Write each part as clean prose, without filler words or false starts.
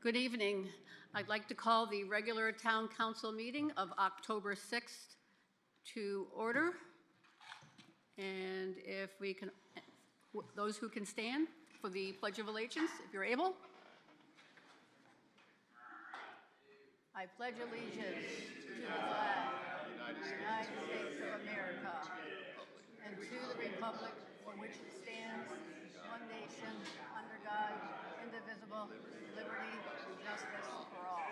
Good evening. I'd like to call the regular Town Council meeting of October 6th to order. And if we can, those who can stand for the Pledge of Allegiance, if you're able. I pledge allegiance to the flag of the United States of America and to the republic for which it stands, one nation, under God, indivisible, with liberty and justice for all.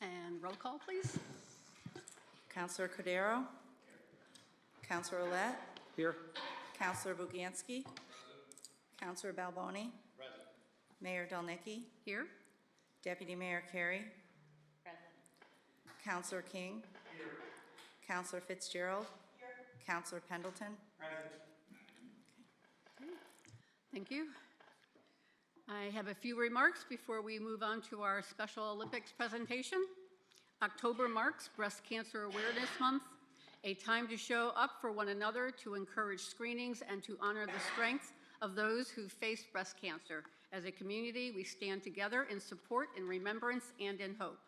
And roll call, please. Councilor Cordero? Councilor Ouellette? Here. Councilor Buganski? Councilor Balboni? Present. Mayor Delnicki? Here. Deputy Mayor Carey? Present. Councilor King? Here. Councilor Fitzgerald? Here. Councilor Pendleton? Present. Thank you. I have a few remarks before we move on to our Special Olympics presentation. October marks Breast Cancer Awareness Month, a time to show up for one another, to encourage screenings, and to honor the strength of those who face breast cancer. As a community, we stand together in support, in remembrance, and in hope.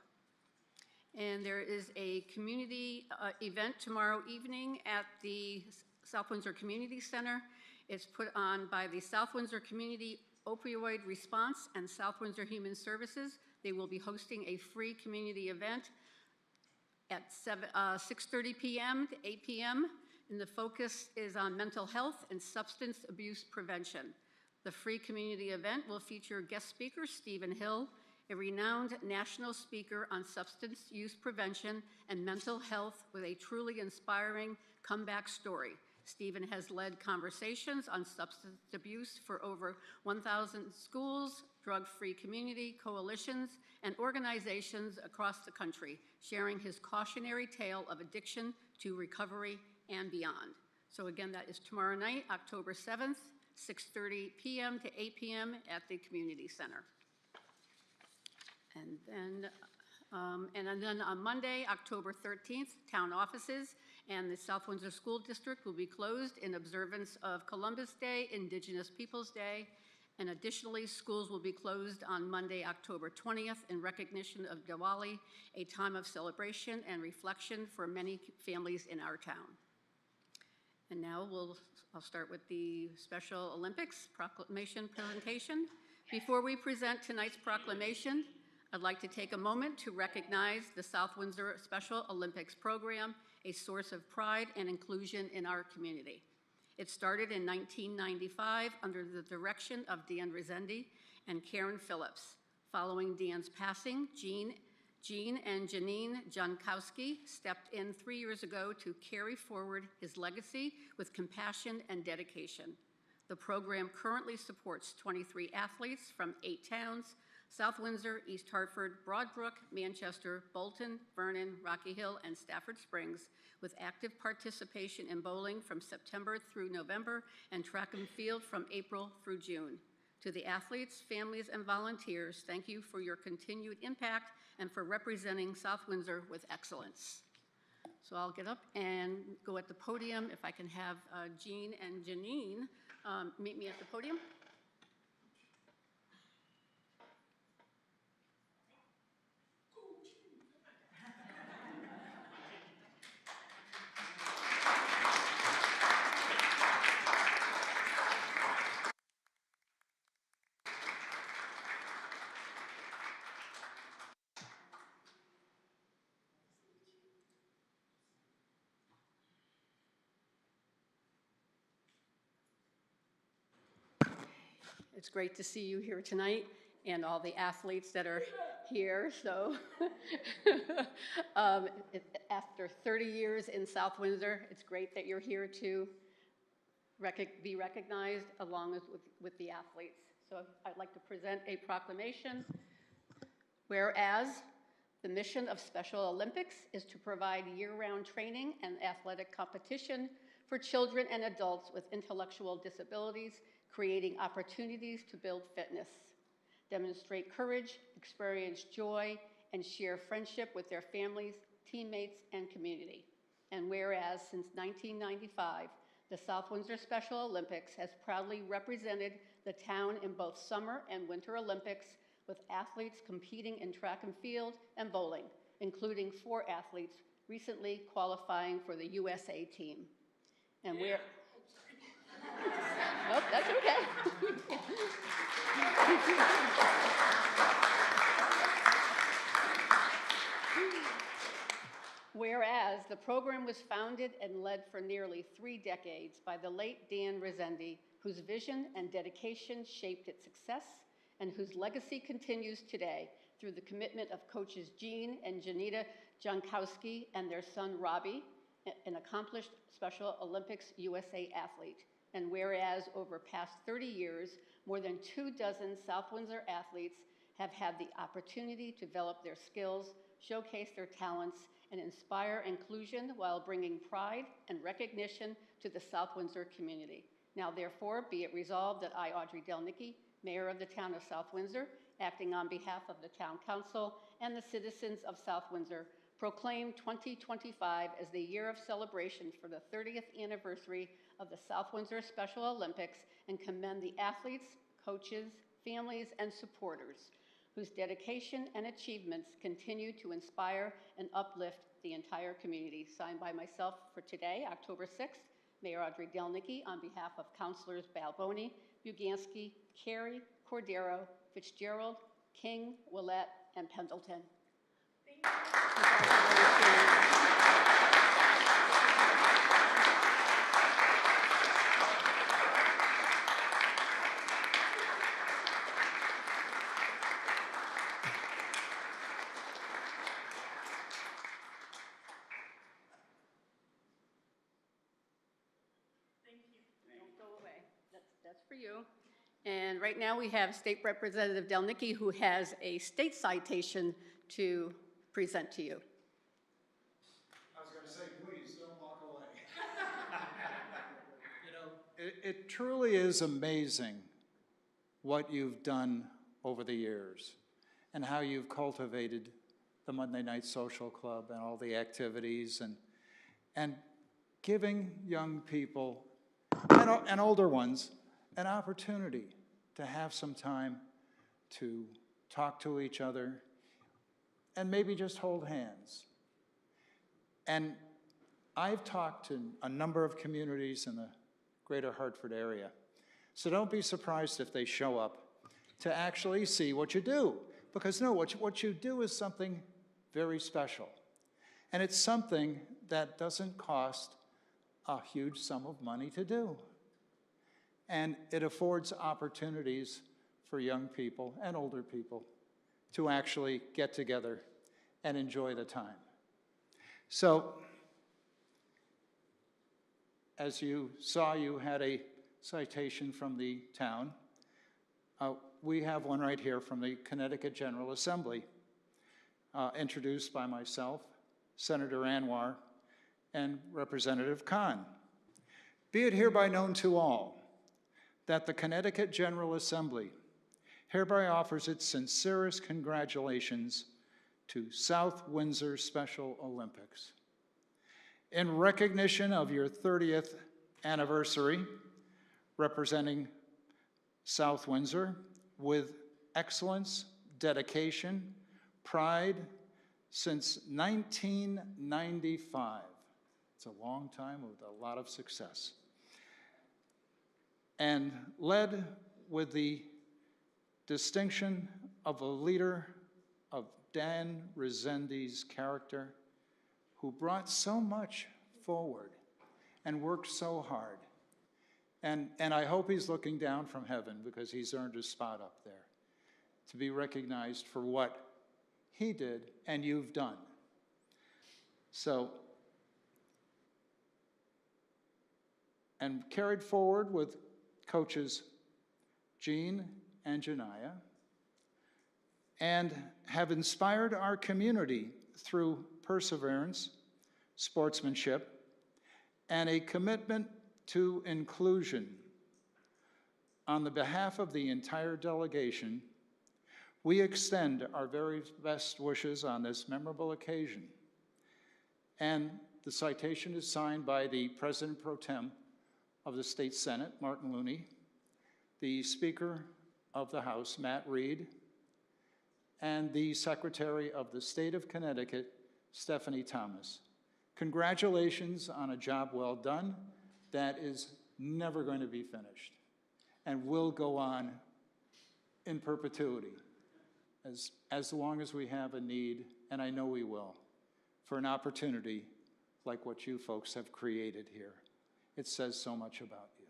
And there is a community event tomorrow evening at the South Windsor Community Center. It's put on by the South Windsor Community Opioid Response and South Windsor Human Services. They will be hosting a free community event at 6:30 p.m. to 8 p.m. and the focus is on mental health and substance abuse prevention. The free community event will feature guest speaker Stephen Hill, a renowned national speaker on substance use prevention and mental health with a truly inspiring comeback story. Stephen has led conversations on substance abuse for over 1,000 schools, drug-free community coalitions, and organizations across the country, sharing his cautionary tale of addiction to recovery and beyond. So again, that is tomorrow night, October 7th, 6:30 p.m. to 8 p.m. at the Community Center. And then on Monday, October 13th, town offices and the South Windsor School District will be closed in observance of Columbus Day, Indigenous Peoples Day, and additionally, schools will be closed on Monday, October 20th in recognition of Diwali, a time of celebration and reflection for many families in our town. And now I'll start with the Special Olympics proclamation presentation. Before we present tonight's proclamation, I'd like to take a moment to recognize the South Windsor Special Olympics program, a source of pride and inclusion in our community. It started in 1995 under the direction of Dan Rezendi and Karen Phillips. Following Dan's passing, Jean and Janine Jankowski stepped in 3 years ago to carry forward his legacy with compassion and dedication. The program currently supports 23 athletes from 8 towns: South Windsor, East Hartford, Broadbrook, Manchester, Bolton, Vernon, Rocky Hill, and Stafford Springs, with active participation in bowling from September through November and track and field from April through June. To the athletes, families, and volunteers, thank you for your continued impact and for representing South Windsor with excellence. So I'll get up and go at the podium. If I can have Jean and Janine meet me at the podium. It's great to see you here tonight and all the athletes that are here. So after 30 years in South Windsor, it's great that you're here to be recognized along with the athletes. So I'd like to present a proclamation. Whereas the mission of Special Olympics is to provide year-round training and athletic competition for children and adults with intellectual disabilities, creating opportunities to build fitness. demonstrate courage, experience joy, and share friendship with their families, teammates, and community. And whereas since 1995, the South Windsor Special Olympics has proudly represented the town in both Summer and Winter Olympics, with athletes competing in track and field and bowling, including 4 athletes recently qualifying for the USA team. And we're... Nope, that's okay. Whereas the program was founded and led for nearly 3 decades by the late Dan Rezendi, whose vision and dedication shaped its success and whose legacy continues today through the commitment of coaches Jean and Janita Jankowski and their son Robbie, an accomplished Special Olympics USA athlete. And whereas over past 30 years, more than 24 South Windsor athletes have had the opportunity to develop their skills, showcase their talents, and inspire inclusion while bringing pride and recognition to the South Windsor community. Now, therefore, be it resolved that I, Audrey Delnicki, Mayor of the Town of South Windsor, acting on behalf of the Town Council and the citizens of South Windsor, proclaim 2025 as the year of celebration for the 30th anniversary of the South Windsor Special Olympics and commend the athletes, coaches, families, and supporters whose dedication and achievements continue to inspire and uplift the entire community. Signed by myself for today, October 6th, Mayor Audrey Delnicki, on behalf of Councilors Balboni, Bugansky, Carey, Cordero, Fitzgerald, King, Willett, and Pendleton. Thank you. Don't go away. That's for you. And right now we have State Representative Delnicki, who has a state citation to present to you. I was going to say, please don't walk away. You know, it truly is amazing what you've done over the years and how you've cultivated the Monday Night Social Club and all the activities and giving young people and older ones an opportunity to have some time to talk to each other and maybe just hold hands. And I've talked to a number of communities in the greater Hartford area, so don't be surprised if they show up to actually see what you do, because no, what you do is something very special. And it's something that doesn't cost a huge sum of money to do. And it affords opportunities for young people and older people to actually get together and enjoy the time. So, as you saw, you had a citation from the town. We have one right here from the Connecticut General Assembly, introduced by myself, Senator Anwar, and Representative Khan. Be it hereby known to all that the Connecticut General Assembly hereby offers its sincerest congratulations to South Windsor Special Olympics. In recognition of your 30th anniversary, representing South Windsor with excellence, dedication, pride since 1995. It's a long time with a lot of success. And led with the distinction of a leader of Dan Rezendi's character, who brought so much forward and worked so hard. And I hope he's looking down from heaven, because he's earned a spot up there to be recognized for what he did and you've done. So, and carried forward with coaches Jean and Janaya, and have inspired our community through perseverance, sportsmanship, and a commitment to inclusion. On the behalf of the entire delegation, We extend our very best wishes on this memorable occasion. And the citation is signed by the President Pro Tem of the State Senate, Martin Looney, the Speaker of the House, Matt Reed, and the Secretary of the State of Connecticut, Stephanie Thomas. Congratulations on a job well done that is never going to be finished and will go on in perpetuity as long as we have a need, and I know we will, for an opportunity like what you folks have created here. It says so much about you.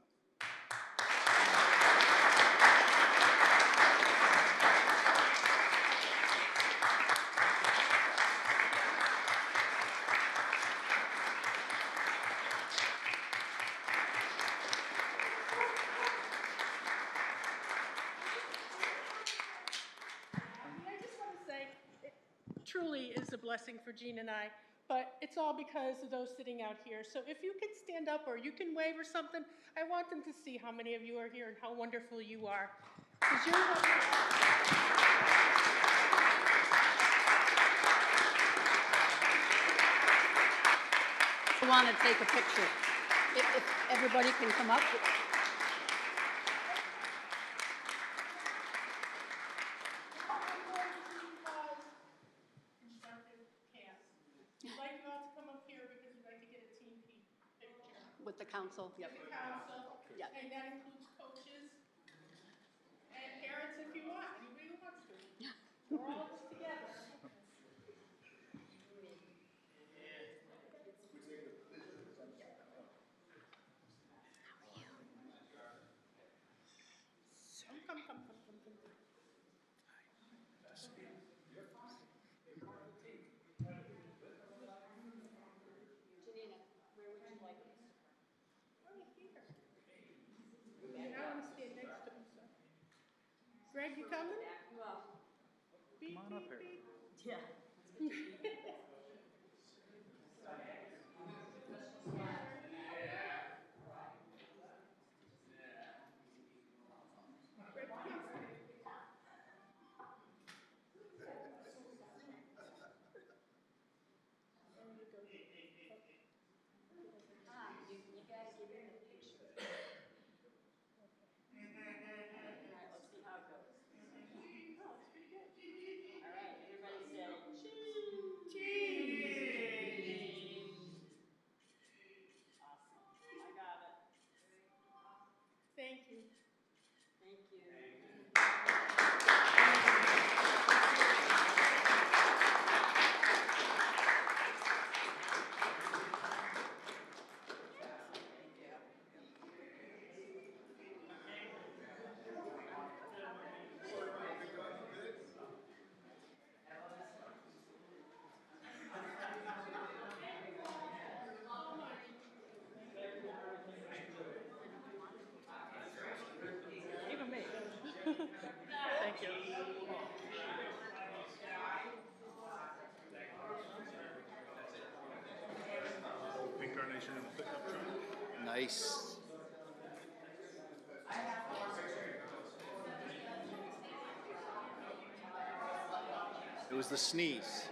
I just want to say, it truly is a blessing for Jean and I, but it's all because of those sitting out here. So if you can stand up or you can wave or something, I want them to see how many of you are here and how wonderful you are. 'Cause you're I want to take a picture. If everybody can come up. We'd like you all to come up here because we'd like to get a team picture. With the council, yep. The council, Yep. and that includes coaches and parents if you want, anybody who wants to. We're all just together. Come. And I want to stand next to him, so. Greg, you coming? Beep, Come on up beep, here. beep. Thank you. Even me. Thank you. Pink carnation in the pickup truck. Nice. It was the sneeze.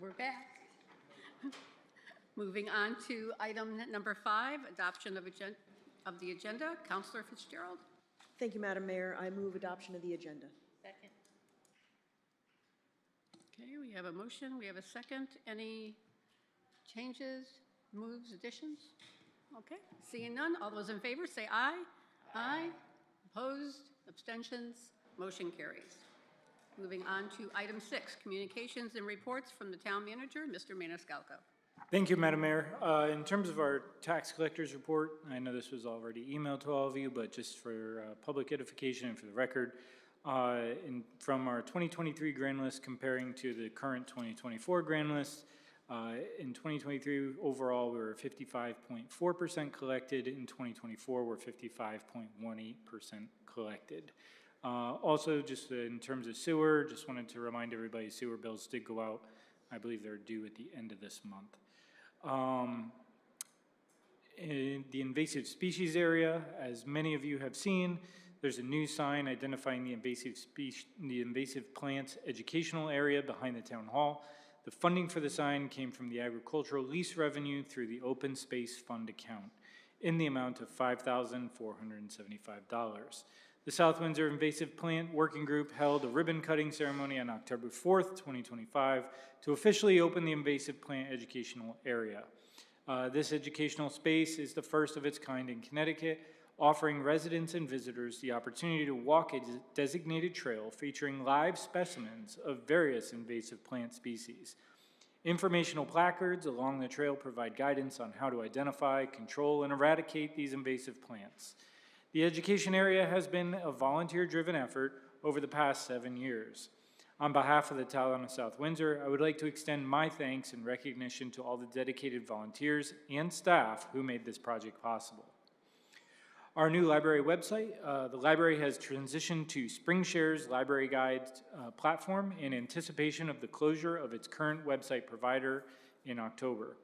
We're back. Moving on to item number 5, adoption of the agenda. Counselor Fitzgerald. Thank you, Madam Mayor. I move adoption of the agenda. Second. Okay, we have a motion, we have a second. Any changes, moves, additions? Okay, seeing none, all those in favor say aye. Aye. Opposed, abstentions, motion carries. Moving on to item 6, communications and reports from the town manager, Mr. Maniscalco. Thank you, Madam Mayor. In terms of our tax collector's report, I know this was already emailed to all of you, but just for public edification and for the record, from our 2023 grand list comparing to the current 2024 grand list, in 2023 overall we were 55.4% collected. In 2024 we're 55.18% collected. Also, just in terms of sewer, just wanted to remind everybody sewer bills did go out. I believe they're due at the end of this month. In the invasive species area, as many of you have seen, there's a new sign identifying the invasive plants educational area behind the town hall. The funding for the sign came from the agricultural lease revenue through the open space fund account in the amount of $5,475. The South Windsor Invasive Plant Working Group held a ribbon cutting ceremony on October 4th, 2025 to officially open the invasive plant educational area. This educational space is the first of its kind in Connecticut, offering residents and visitors the opportunity to walk a designated trail featuring live specimens of various invasive plant species. Informational placards along the trail provide guidance on how to identify, control, and eradicate these invasive plants. The education area has been a volunteer-driven effort over the past 7 years. On behalf of the town of South Windsor, I would like to extend my thanks and recognition to all the dedicated volunteers and staff who made this project possible. Our new library website, the library has transitioned to SpringShare's library guide platform in anticipation of the closure of its current website provider in October.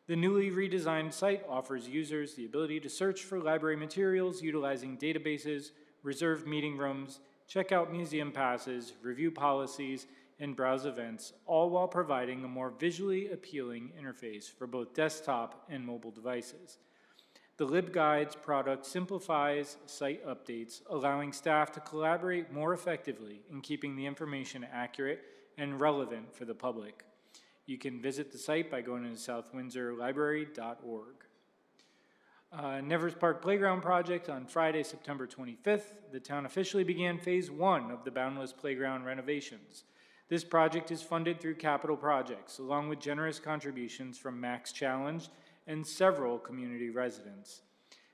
The newly redesigned site offers users the ability to search for library materials utilizing databases, reserve meeting rooms, check out museum passes, review policies, and browse events, all while providing a more visually appealing interface for both desktop and mobile devices. The LibGuides product simplifies site updates, allowing staff to collaborate more effectively in keeping the information accurate and relevant for the public. You can visit the site by going to southwindsorlibrary.org. Nevers Park Playground Project on Friday, September 25th, the town officially began Phase 1 of the Boundless Playground renovations. This project is funded through capital projects, along with generous contributions from Max Challenge and several community residents.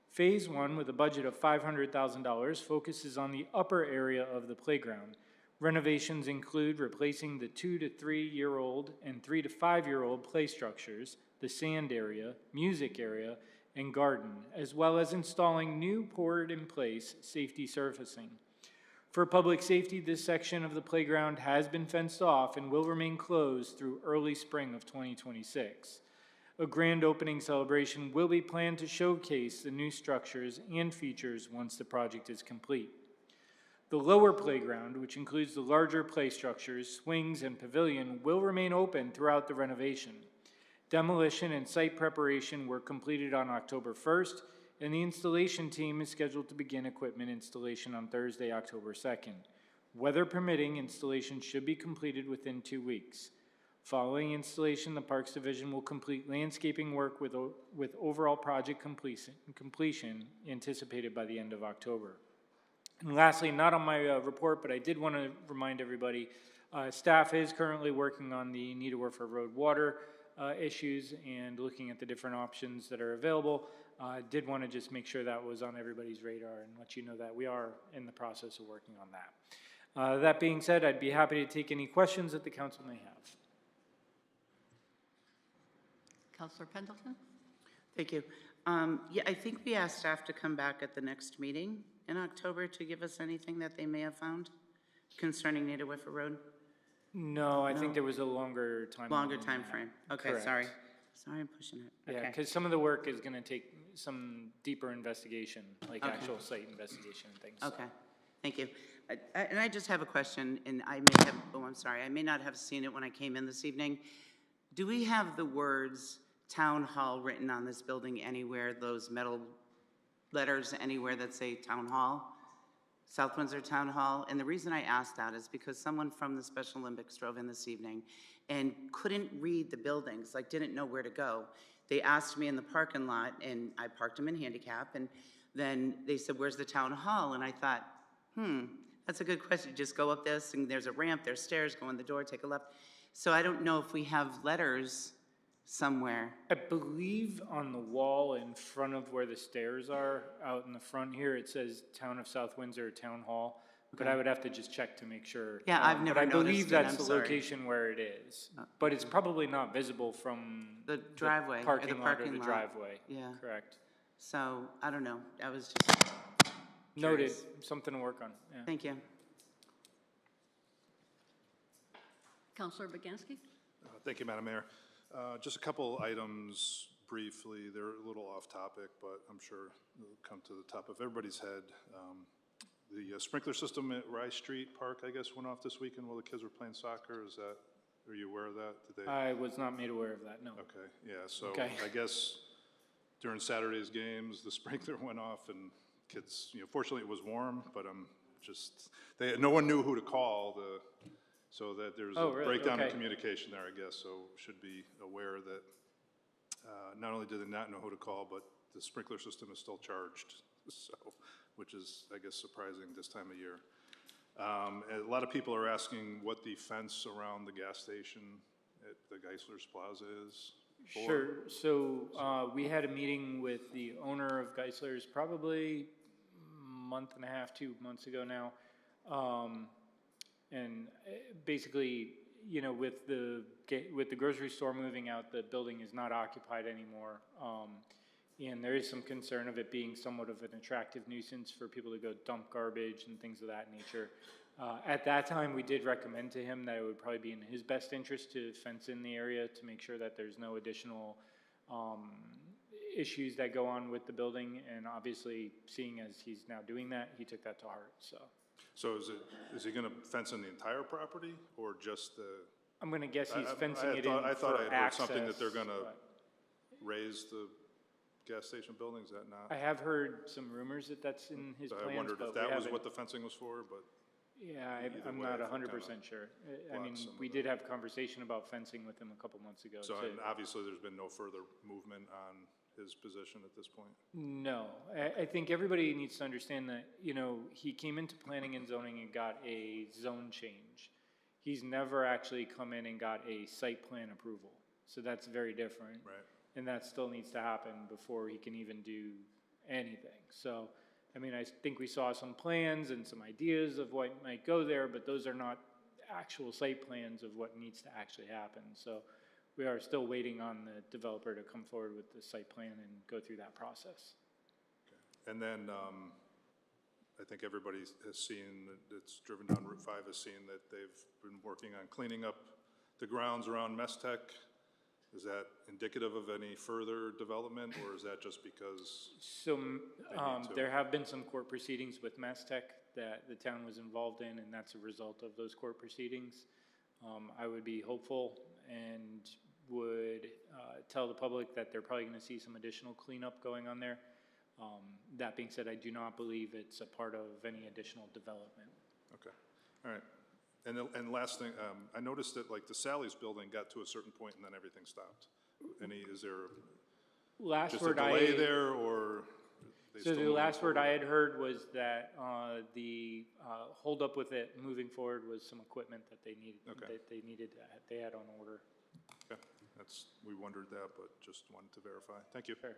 Phase 1, with a budget of $500,000, focuses on the upper area of the playground. Renovations include replacing the 2 to 3-year-old and 3 to 5-year-old play structures, the sand area, music area, and garden, as well as installing new poured-in-place safety surfacing. For public safety, this section of the playground has been fenced off and will remain closed through early spring of 2026. A grand opening celebration will be planned to showcase the new structures and features once the project is complete. The lower playground, which includes the larger play structures, swings, and pavilion, will remain open throughout the renovation. Demolition and site preparation were completed on October 1st, and the installation team is scheduled to begin equipment installation on Thursday, October 2nd. Weather permitting, installation should be completed within 2 weeks. Following installation, the Parks Division will complete landscaping work with overall project completion anticipated by the end of October. And lastly, not on my report, but I did want to remind everybody, staff is currently working on the Needleworfer Road water issues and looking at the different options that are available. Did want to just make sure that was on everybody's radar and let you know that we are in the process of working on that. That being said, I'd be happy to take any questions that the council may have. Councilor Pendleton? Thank you. Yeah, I think we asked staff to come back at the next meeting in October to give us anything that they may have found concerning Needleworfer Road. No, I think there was a longer time. Longer time frame. Okay, Correct. sorry. Sorry, I'm pushing it. Yeah, Okay. because some of the work is going to take some deeper investigation, like Okay. actual site investigation and things. so. Okay, thank you. And I just have a question, and I may have, oh, I'm sorry, I may not have seen it when I came in this evening. Do we have the words Town Hall written on this building anywhere, those metal letters anywhere that say Town Hall? South Windsor Town Hall? And the reason I asked that is because someone from the Special Olympics drove in this evening and couldn't read the buildings, like didn't know where to go. They asked me in the parking lot, and I parked them in handicap, and then they said, where's the Town Hall? And I thought, that's a good question. Just go up this, and there's a ramp, there's stairs, go in the door, take a left. So I don't know if we have letters somewhere. I believe on the wall in front of where the stairs are, out in the front here, it says Town of South Windsor Town Hall, but I would have to just check to make sure. Yeah, I've never But I noticed believe it, that's I'm the sorry. location where it is, but it's probably not visible from The driveway, or the parking lot or parking the lot. driveway. Yeah. Correct. So, I don't know. I was just Noted, curious. something to work on, yeah. Thank you. Counselor Baganski? Thank you, Madam Mayor. Just a couple items briefly. They're a little off topic, but I'm sure they'll come to the top of everybody's head. The sprinkler system at Rice Street Park, I guess, went off this weekend while the kids were playing soccer. Are you aware of that? Did they? I was not made aware of that, no. Okay, yeah, so Okay. I guess during Saturday's games, the sprinkler went off and kids, fortunately it was warm, but no one knew who to call, so that there's Oh, a really? breakdown in Okay. communication there, I guess, so should be aware that not only did they not know who to call, but the sprinkler system is still charged, so, which is, I guess, surprising this time of year. A lot of people are asking what the fence around the gas station at the Geisler's Plaza is for. Sure, so, we had a meeting with the owner of Geisler's probably a month and a half, 2 months ago now. And basically, with the grocery store moving out, the building is not occupied anymore. And there is some concern of it being somewhat of an attractive nuisance for people to go dump garbage and things of that nature. At that time, we did recommend to him that it would probably be in his best interest to fence in the area to make sure that there's no additional issues that go on with the building. And obviously, seeing as he's now doing that, he took that to heart, so. So is he gonna fence in the entire property or just the? I'm gonna guess he's I fencing it in thought for I had heard something that they're access, gonna but raise the gas station building, is that not? I have heard some rumors that that's in his So plans, I wondered but if we that was haven't. what the fencing was for, but, Yeah, either I'm way, not if it 100% sure. I mean, blocks some of we the- did have conversation about fencing with him a couple months ago. so too. and obviously there's been no further movement on his position at this point. No, I think everybody needs to understand that, he came into planning and zoning and got a zone change. He's never actually come in and got a site plan approval. So that's very different. Right. And that still needs to happen before he can even do anything. So, I mean, I think we saw some plans and some ideas of what might go there, but those are not actual site plans of what needs to actually happen. So we are still waiting on the developer to come forward with the site plan and go through that process. And then, I think everybody has seen, that's driven down Route 5 has seen that they've been working on cleaning up the grounds around Mestec. Is that indicative of any further development, or is that just because? So, need to. there have been some court proceedings with Mastech that the town was involved in, and that's a result of those court proceedings. I would be hopeful and would tell the public that they're probably gonna see some additional cleanup going on there. That being said, I do not believe it's a part of any additional development. Okay, all right. And last thing, I noticed that like the Sally's building got to a certain point and then everything stopped. Is there Last just a word delay there, or? they So still the moving last word I forward? had heard was that the holdup with it moving forward was some equipment that they needed, Okay. they had on order. Okay, we wondered that, but just wanted to verify. Thank you. Fair.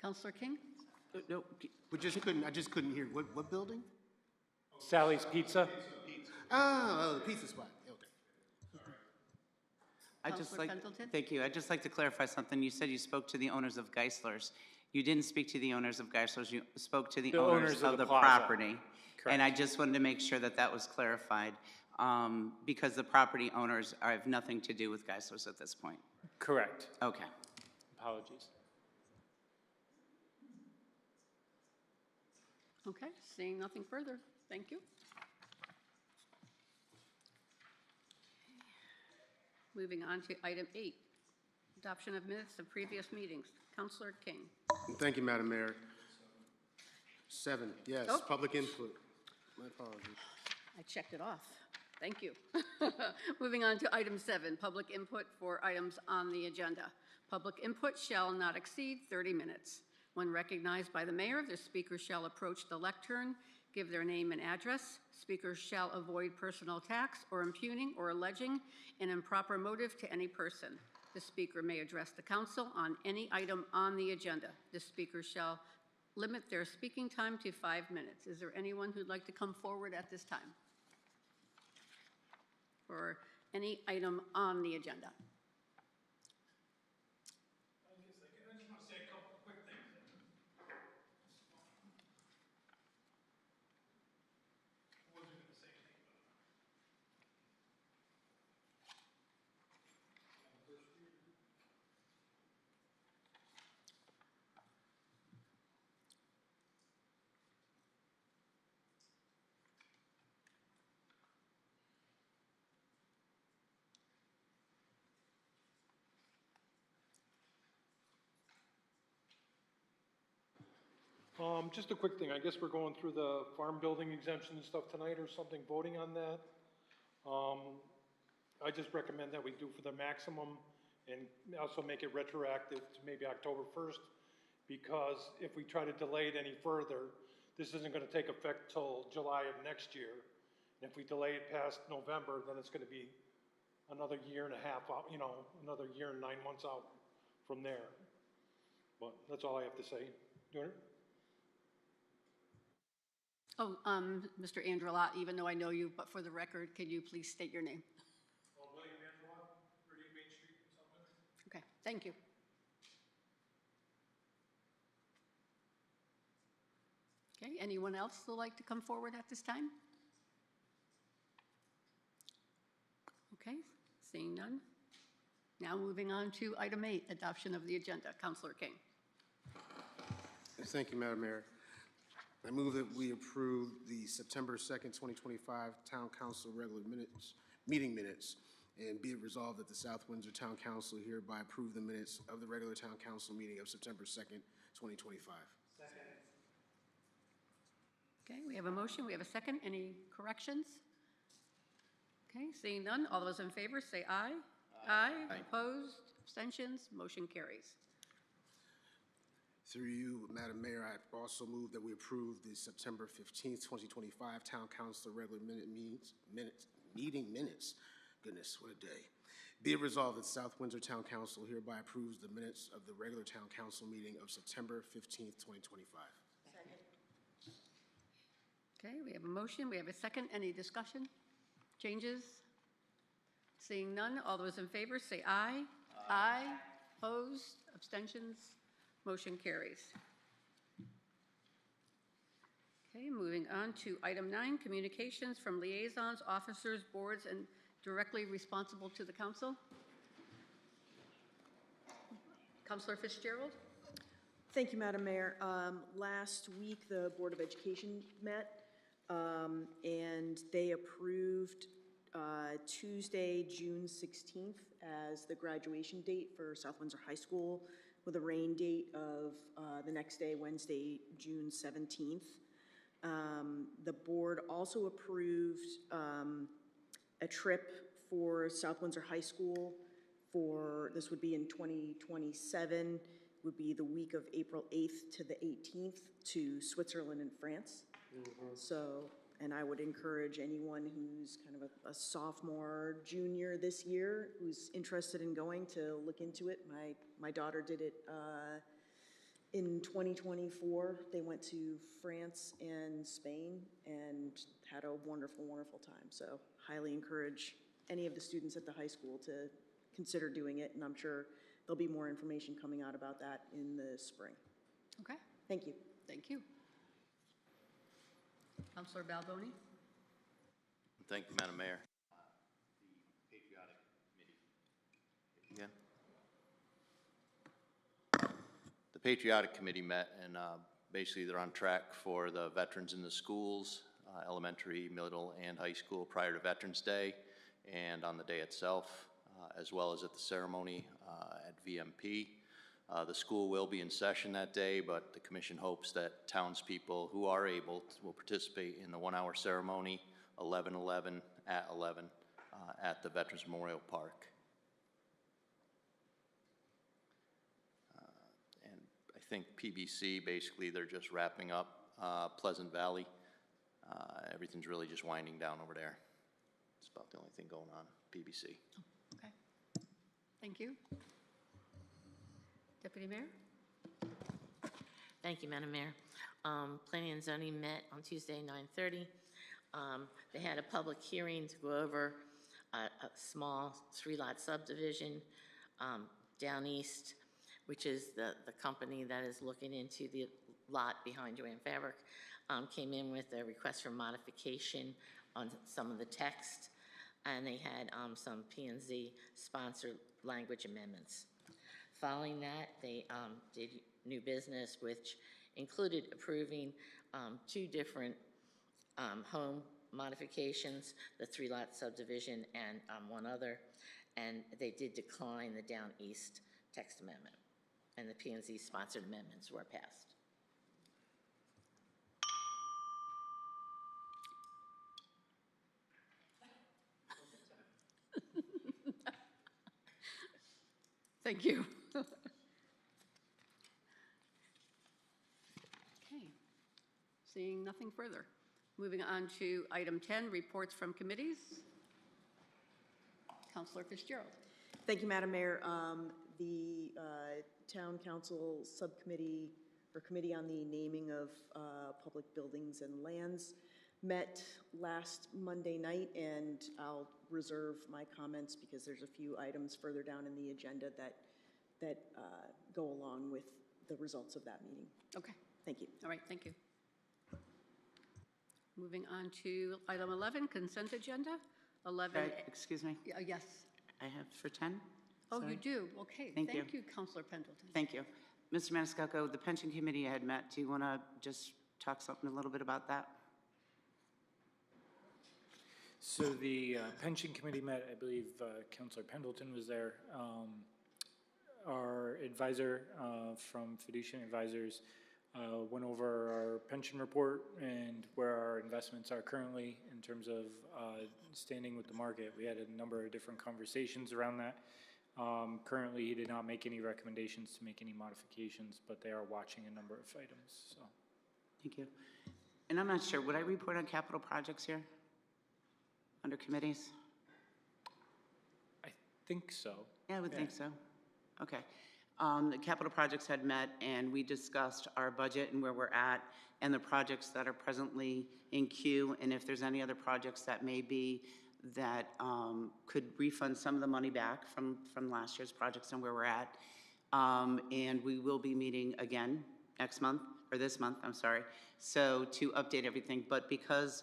Counselor King? No, I just couldn't hear. What building? Sally's Pizza? Oh, the pizza spot. Okay. I just Counselor like, Pendleton? thank you. I'd just like to clarify something. You said you spoke to the owners of Geisler's. You didn't speak to the owners of Geisler's. You spoke to the owners of the plaza. property. Correct. And I just wanted to make sure that that was clarified, because the property owners have nothing to do with Geisler's at this point. Correct. Okay. Apologies. Okay, seeing nothing further, thank you. Moving on to item 8, adoption of minutes of previous meetings. Counselor King. Thank you, Madam Mayor. 7, yes, Oh. public input. My apologies. I checked it off. Thank you. Moving on to item 7, public input for items on the agenda. Public input shall not exceed 30 minutes. When recognized by the mayor, the speaker shall approach the lectern, give their name and address. Speakers shall avoid personal attacks or impugning or alleging an improper motive to any person. The speaker may address the council on any item on the agenda. The speaker shall limit their speaking time to 5 minutes. Is there anyone who'd like to come forward at this time for any item on the agenda? I just want to say a couple of quick things. I wasn't going to say anything, but. Just a quick thing, I guess we're going through the farm building exemption and stuff tonight or something, voting on that. I just recommend that we do for the maximum and also make it retroactive to maybe October 1st, because if we try to delay it any further, this isn't gonna take effect till July of next year. And if we delay it past November, then it's gonna be another year and a half out, another year and 9 months out from there. But that's all I have to say. Oh, Mr. Andrelot, even though I know you, but for the record, can you please state your name? William Angela, 38 Main Street, Southwinder. Okay, thank you. Okay, anyone else who'd like to come forward at this time? Okay, seeing none. Now moving on to item 8, adoption of the agenda. Counselor King. Thank you, Madam Mayor. I move that we approve the September 2nd, 2025 Town Council regular meeting minutes, and be it resolved that the South Windsor Town Council hereby approve the minutes of the regular Town Council meeting of September 2nd, 2025. Okay, we have a motion, we have a second. Any corrections? Okay, seeing none, all those in favor say aye. Aye. Opposed, abstentions, motion carries. Through you, Madam Mayor, I also move that we approve the September 15th, 2025 Town Council regular meeting minutes. Goodness, what a day. Be it resolved that South Windsor Town Council hereby approves the minutes of the regular Town Council meeting of September 15th, 2025. Okay, we have a motion, we have a second. Any discussion? Changes? Seeing none, all those in favor say aye. Aye. Opposed, abstentions, motion carries. Okay, moving on to item 9, communications from liaisons, officers, boards, and directly responsible to the council. Councilor Fitzgerald? Thank you, Madam Mayor. Last week, the Board of Education met, and they approved Tuesday, June 16th as the graduation date for South Windsor High School, with a rain date of the next day, Wednesday, June 17th. The board also approved a trip for South Windsor High School this would be in 2027, would be the week of April 8th to the 18th to Switzerland and France. So, and I would encourage anyone who's kind of a sophomore, junior this year, who's interested in going, to look into it. My daughter did it in 2024. They went to France and Spain and had a wonderful, wonderful time. So highly encourage any of the students at the high school to consider doing it, and I'm sure there'll be more information coming out about that in the spring. Okay, Thank you. thank you. Councilor Balboni? Thank you, Madam Mayor. The Patriotic Committee. Again? The Patriotic Committee met, and basically they're on track for the veterans in the schools, elementary, middle, and high school prior to Veterans Day, and on the day itself. as well as at the ceremony at VMP. The school will be in session that day, but the commission hopes that townspeople who are able will participate in the 1-hour ceremony, 11/11 at 11 at the Veterans Memorial Park. And I think PBC, basically, they're just wrapping up Pleasant Valley. Everything's really just winding down over there. It's about the only thing going on, PBC. Okay. Thank you. Deputy Mayor? Thank you, Madam Mayor. Planning and zoning met on Tuesday, 9:30. They had a public hearing to go over a small 3-lot subdivision down east, which is the company that is looking into the lot behind Joanne Fabric, came in with a request for modification on some of the text, and they had some P&Z sponsored language amendments. Following that, they did new business, which included approving 2 different home modifications, the 3-lot subdivision and 1 other, and they did decline the down east text amendment, and the P&Z sponsored amendments were passed. Thank you. Okay. Seeing nothing further. Moving on to item 10, reports from committees. Councilor Fitzgerald. Thank you, Madam Mayor. The Town Council Subcommittee or Committee on the Naming of Public Buildings and Lands met last Monday night, and I'll reserve my comments because there's a few items further down in the agenda that go along with the results of that meeting. Okay. Thank you. All right, thank you. Moving on to item 11, consent agenda. 11. Excuse me, Yes. I have for 10? Oh, Sorry. you do? Okay. Thank you. Thank you, Councilor Pendleton. Thank you. Mr. Maniscalco, the pension committee had met. Do you want to just talk something a little bit about that? So the pension committee met, I believe Councilor Pendleton was there. Our advisor from Fiducian Advisors went over our pension report and where our investments are currently in terms of standing with the market. We had a number of different conversations around that. Currently, he did not make any recommendations to make any modifications, but they are watching a number of items. So, Thank you. And I'm not sure, would I report on capital projects here? Under committees? I think so. Yeah, I would think so. Okay. The capital projects had met, and we discussed our budget and where we're at, and the projects that are presently in queue, and if there's any other projects that may be that could refund some of the money back from last year's projects and where we're at. And we will be meeting again next month, or this month, I'm sorry, so to update everything. But because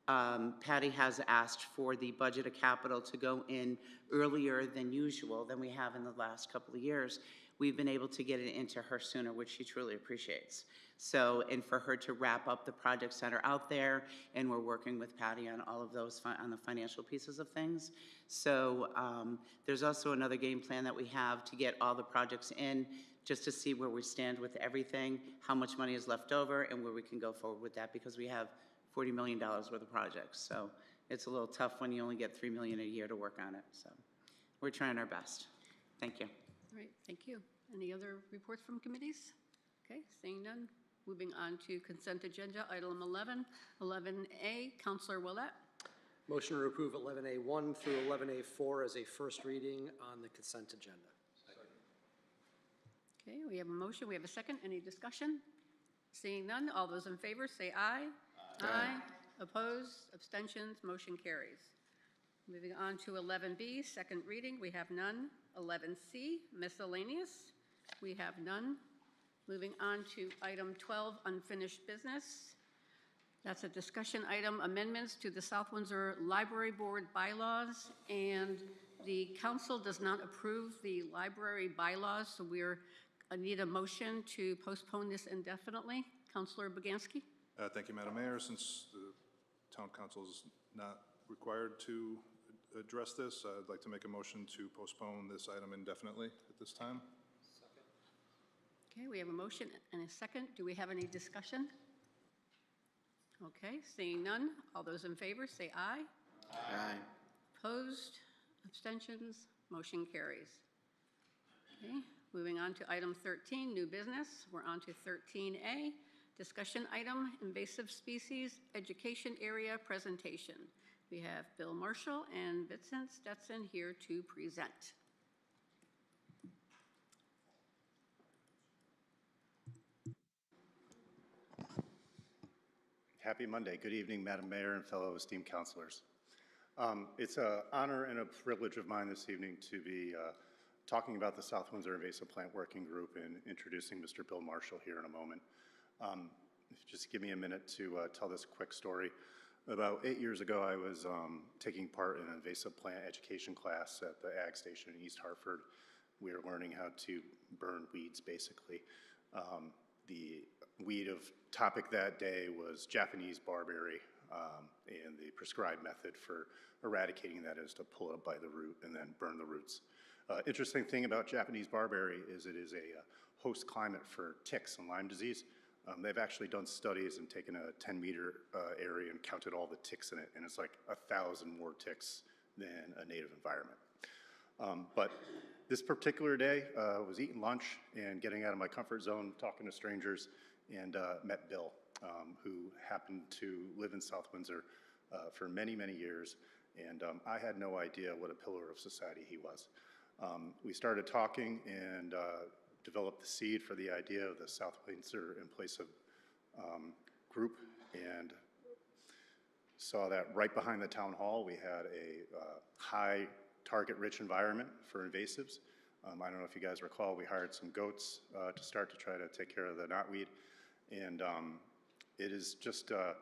Patty has asked for the budget of capital to go in earlier than usual, than we have in the last couple of years, we've been able to get it into her sooner, which she truly appreciates. So, and for her to wrap up the projects that are out there, and we're working with Patty on all of those, on the financial pieces of things. So there's also another game plan that we have to get all the projects in, just to see where we stand with everything, how much money is left over, and where we can go forward with that, because we have $40 million worth of projects. So it's a little tough when you only get $3 million a year to work on it. So we're trying our best. Thank you. All right, thank you. Any other reports from committees? Okay, seeing none. Moving on to consent agenda, item 11. 11A, Councilor Willett. Motion to approve 11A1 through 11A4 as a first reading on the consent agenda. Okay, we have a motion, we have a second. Any discussion? Seeing none, all those in favor say aye. Aye. Opposed, abstentions, motion carries. Moving on to 11B, second reading, we have none. 11C, miscellaneous, we have none. Moving on to item 12, unfinished business. That's a discussion item, amendments to the South Windsor Library Board bylaws, and the council does not approve the library bylaws, so I need a motion to postpone this indefinitely. Councilor Boganski? Thank you, Madam Mayor. Since the town council is not required to address this. I'd like to make a motion to postpone this item indefinitely at this time. Okay, we have a motion and a second. Do we have any discussion? Okay, seeing none. All those in favor, say aye. Aye. Opposed? Abstentions? Motion carries. Okay, moving on to item 13, new business. We're on to 13A, discussion item, invasive species education area presentation. We have Bill Marshall and Vincent Stetson here to present. Happy Monday. Good evening, Madam Mayor and fellow esteemed councilors. It's an honor and a privilege of mine this evening to be talking about the South Windsor Invasive Plant Working Group and introducing Mr. Bill Marshall here in a moment. Just give me a minute to tell this quick story. About 8 years ago, I was taking part in an invasive plant education class at the Ag Station in East Hartford. We were learning how to burn weeds, basically. The weed of topic that day was Japanese barberry, and the prescribed method for eradicating that is to pull it up by the root and then burn the roots. Interesting thing about Japanese barberry is it is a host climate for ticks and Lyme disease. They've actually done studies and taken a 10-meter area and counted all the ticks in it, and it's like 1,000 more ticks than a native environment. But this particular day, I was eating lunch and getting out of my comfort zone, talking to strangers, and met Bill, who happened to live in South Windsor for many, many years, and I had no idea what a pillar of society he was. We started talking and developed the seed for the idea of the South Windsor in Place of group, and saw that right behind the town hall we had a high target-rich environment for invasives. I don't know if you guys recall, we hired some goats to start to try to take care of the knotweed, and it is just an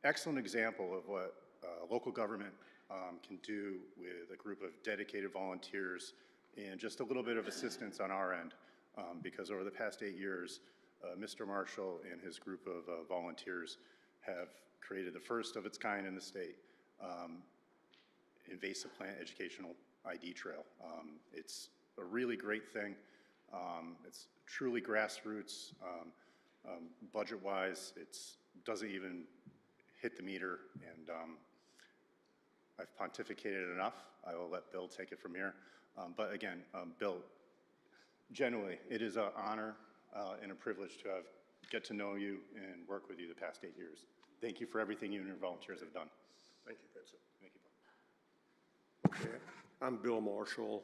excellent example of what local government can do with a group of dedicated volunteers and just a little bit of assistance on our end, because over the past 8 years, Mr. Marshall and his group of volunteers have created the first of its kind in the state invasive plant educational ID trail. It's a really great thing. It's truly grassroots. Budget-wise, it doesn't even hit the meter, and I've pontificated enough. I will let Bill take it from here. But again, Bill, genuinely, it is an honor and a privilege to get to know you and work with you the past 8 years. Thank you for everything you and your volunteers have done. Thank you, Vincent. Thank you, Bill. Okay, I'm Bill Marshall,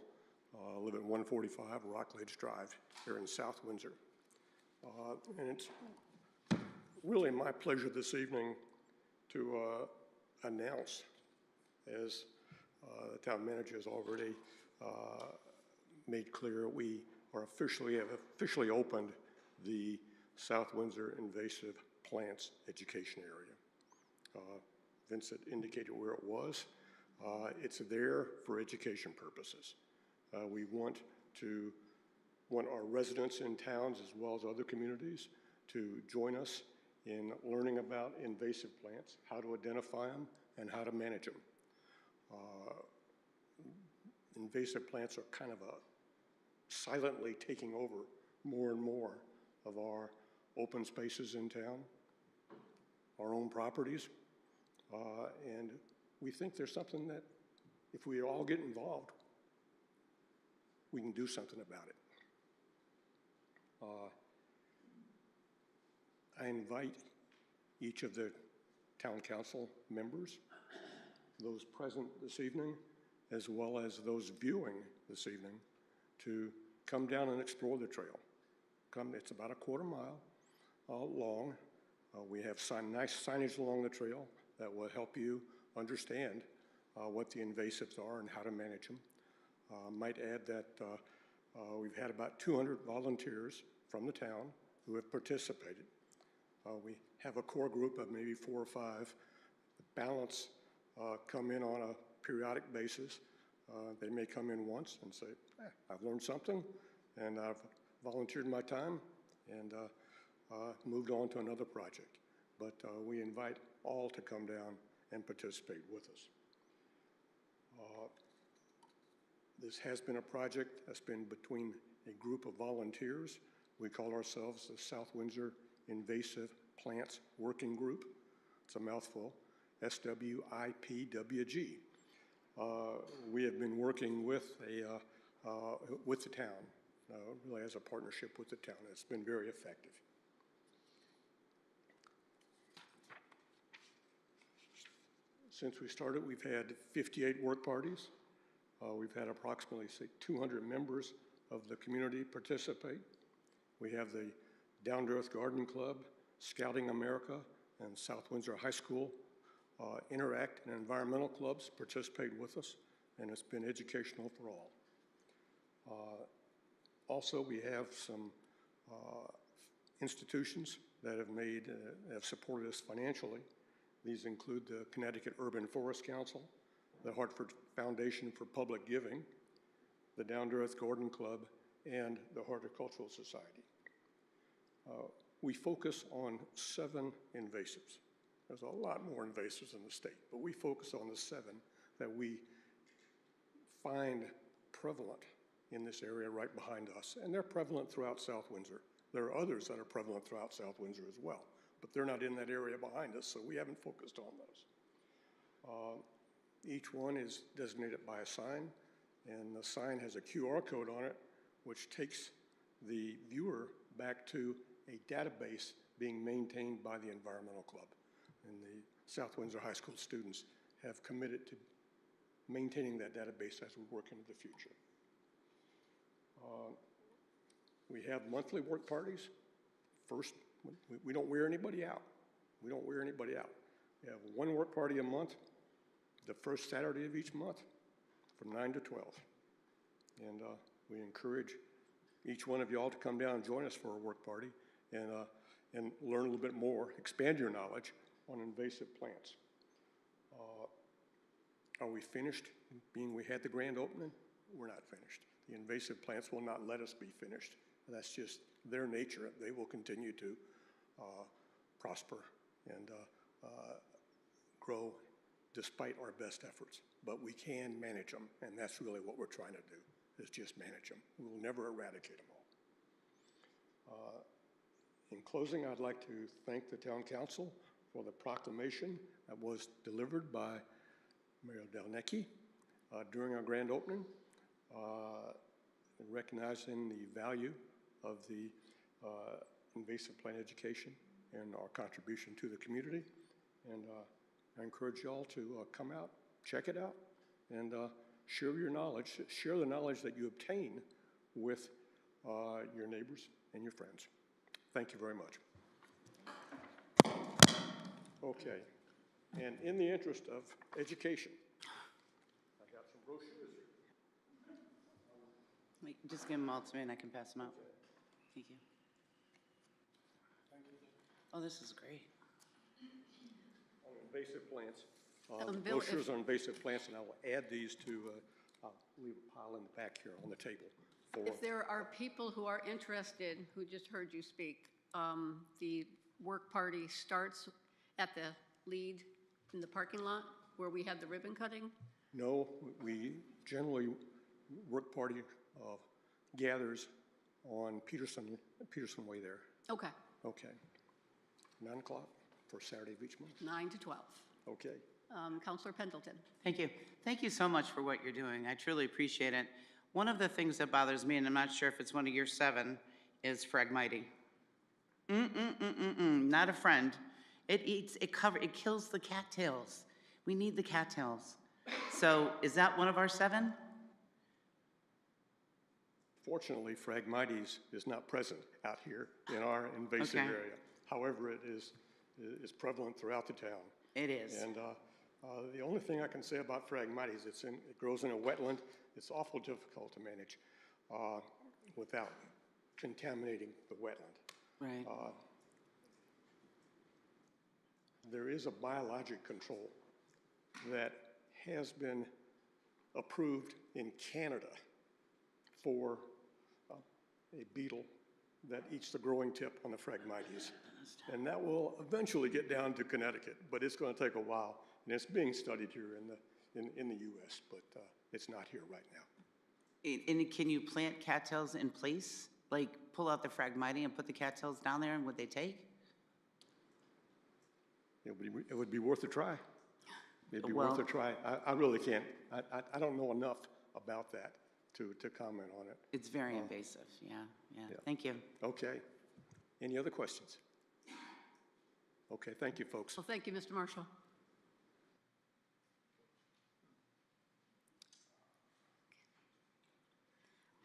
live at 145 Rockledge Drive here in South Windsor. And it's really my pleasure this evening to announce, as the town manager has already made clear, we have officially opened the South Windsor Invasive Plants Education Area. Vincent indicated where it was. It's there for education purposes. We want our residents in towns as well as other communities to join us in learning about invasive plants, how to identify them, and how to manage them. Invasive plants are kind of silently taking over more and more of our open spaces in town, our own properties, and we think there's something that if we all get involved, we can do something about it. I invite each of the town council members, those present this evening, as well as those viewing this evening, to come down and explore the trail. It's about a quarter mile long. We have nice signage along the trail that will help you understand what the invasives are and how to manage them. Might add that we've had about 200 volunteers from the town who have participated. We have a core group of maybe 4 or 5. The balance come in on a periodic basis. They may come in once and say, I've learned something, and I've volunteered my time, and moved on to another project. But we invite all to come down and participate with us. This has been a project that's been between a group of volunteers. We call ourselves the South Windsor Invasive Plants Working Group. It's a mouthful, SWIPWG. We have been working with the town, really as a partnership with the town. It's been very effective. Since we started, we've had 58 work parties. We've had approximately, say, 200 members of the community participate. We have the Down to Earth Garden Club, Scouting America, and South Windsor High School Interact and environmental clubs participate with us, and it's been educational for all. Also, we have some institutions that have supported us financially. These include the Connecticut Urban Forest Council, the Hartford Foundation for Public Giving, the Down to Earth Garden Club, and the Horticultural Society. We focus on 7 invasives. There's a lot more invasives in the state, but we focus on the 7 that we find prevalent in this area right behind us, and they're prevalent throughout South Windsor. There are others that are prevalent throughout South Windsor as well, but they're not in that area behind us, so we haven't focused on those. Each one is designated by a sign, and the sign has a QR code on it, which takes the viewer back to a database being maintained by the Environmental Club. And the South Windsor High School students have committed to maintaining that database as we work into the future. We have monthly work parties. First, we don't wear anybody out. We don't wear anybody out. We have one work party a month, the first Saturday of each month from 9 to 12. And we encourage each one of y'all to come down and join us for a work party and learn a little bit more, expand your knowledge on invasive plants. Are we finished? Being we had the grand opening, we're not finished. The invasive plants will not let us be finished. That's just their nature. They will continue to prosper and grow despite our best efforts. But we can manage them, and that's really what we're trying to do, is just manage them. We will never eradicate them all. In closing, I'd like to thank the Town Council for the proclamation that was delivered by Mayor Delnecki during our grand opening, recognizing the value of the invasive plant education and our contribution to the community. And I encourage y'all to come out, check it out, and share your knowledge, share the knowledge that you obtain with your neighbors and your friends. Thank you very much. Okay, and in the interest of education, I got some brochures here. Wait, just give them all to me and I can pass them out. Thank you. Oh, this is great. On invasive plants. Bill, Brochures on invasive plants, and I will add these to, I'll leave a pile in the back here on the table. If there are people who are interested, who just heard you speak, the work party starts at the lead in the parking lot where we had the ribbon cutting? No, we generally, work party gathers on Peterson Way there. Okay, Okay. 9 o'clock for Saturday of each month. 9 to 12. Okay. Counselor Pendleton. Thank you. Thank you so much for what you're doing. I truly appreciate it. One of the things that bothers me, and I'm not sure if it's one of your 7, is Phragmite. Not a friend. It kills the cattails. We need the cattails. So is that one of our 7? Fortunately, Phragmites is not present out here in our invasive Okay. area. However, it is prevalent throughout the town. It is. And the only thing I can say about Phragmites, it grows in a wetland. It's awful difficult to manage without contaminating the wetland. Right. There is a biologic control that has been approved in Canada for a beetle that eats the growing tip on the Phragmites. And that will eventually get down to Connecticut, but it's going to take a while. And it's being studied here in the U.S., but it's not here right now. And can you plant cattails in place? Like, pull out the Phragmites and put the cattails down there, and would they take? It would be worth a try. It'd be Well- worth a try. I really can't, I don't know enough about that to comment on it. It's very invasive, yeah. Thank you. Okay. Any other questions? Okay, thank you, folks. Well, thank you, Mr. Marshall.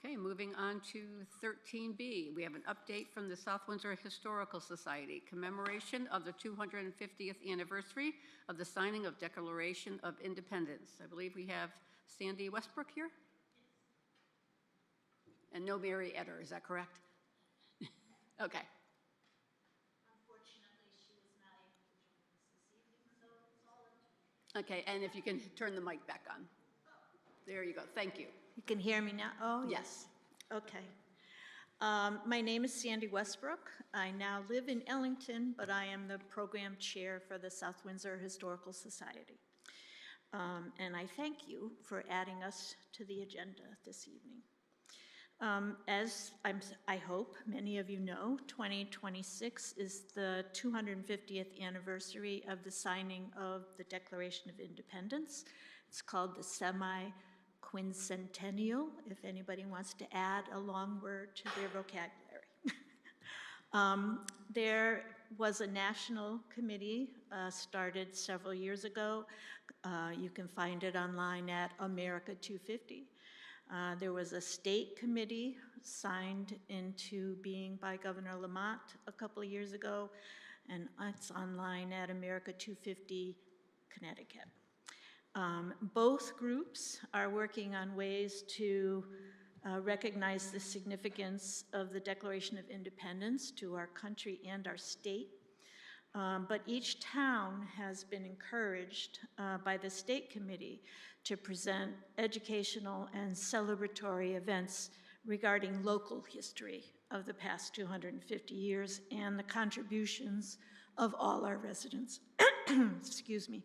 Okay, moving on to 13B. We have an update from the South Windsor Historical Society, commemoration of the 250th anniversary of the signing of Declaration of Independence. I believe we have Sandy Westbrook here? And no Mary Eder, is that correct? Okay. Okay, and if you can turn the mic back on. There you go, thank you. You can hear me now? Oh, Yes. Okay. My name is Sandy Westbrook. I now live in Ellington, but I am the program chair for the South Windsor Historical Society. And I thank you for adding us to the agenda this evening. As I hope many of you know, 2026 is the 250th anniversary of the signing of the Declaration of Independence. It's called the semi-quincentennial, if anybody wants to add a long word to their vocabulary. There was a national committee started several years ago. You can find it online at America 250. There was a state committee signed into being by Governor Lamont a couple of years ago, and it's online at America 250 Connecticut. Both groups are working on ways to recognize the significance of the Declaration of Independence to our country and our state. But each town has been encouraged by the state committee to present educational and celebratory events regarding local history of the past 250 years and the contributions of all our residents. Excuse me.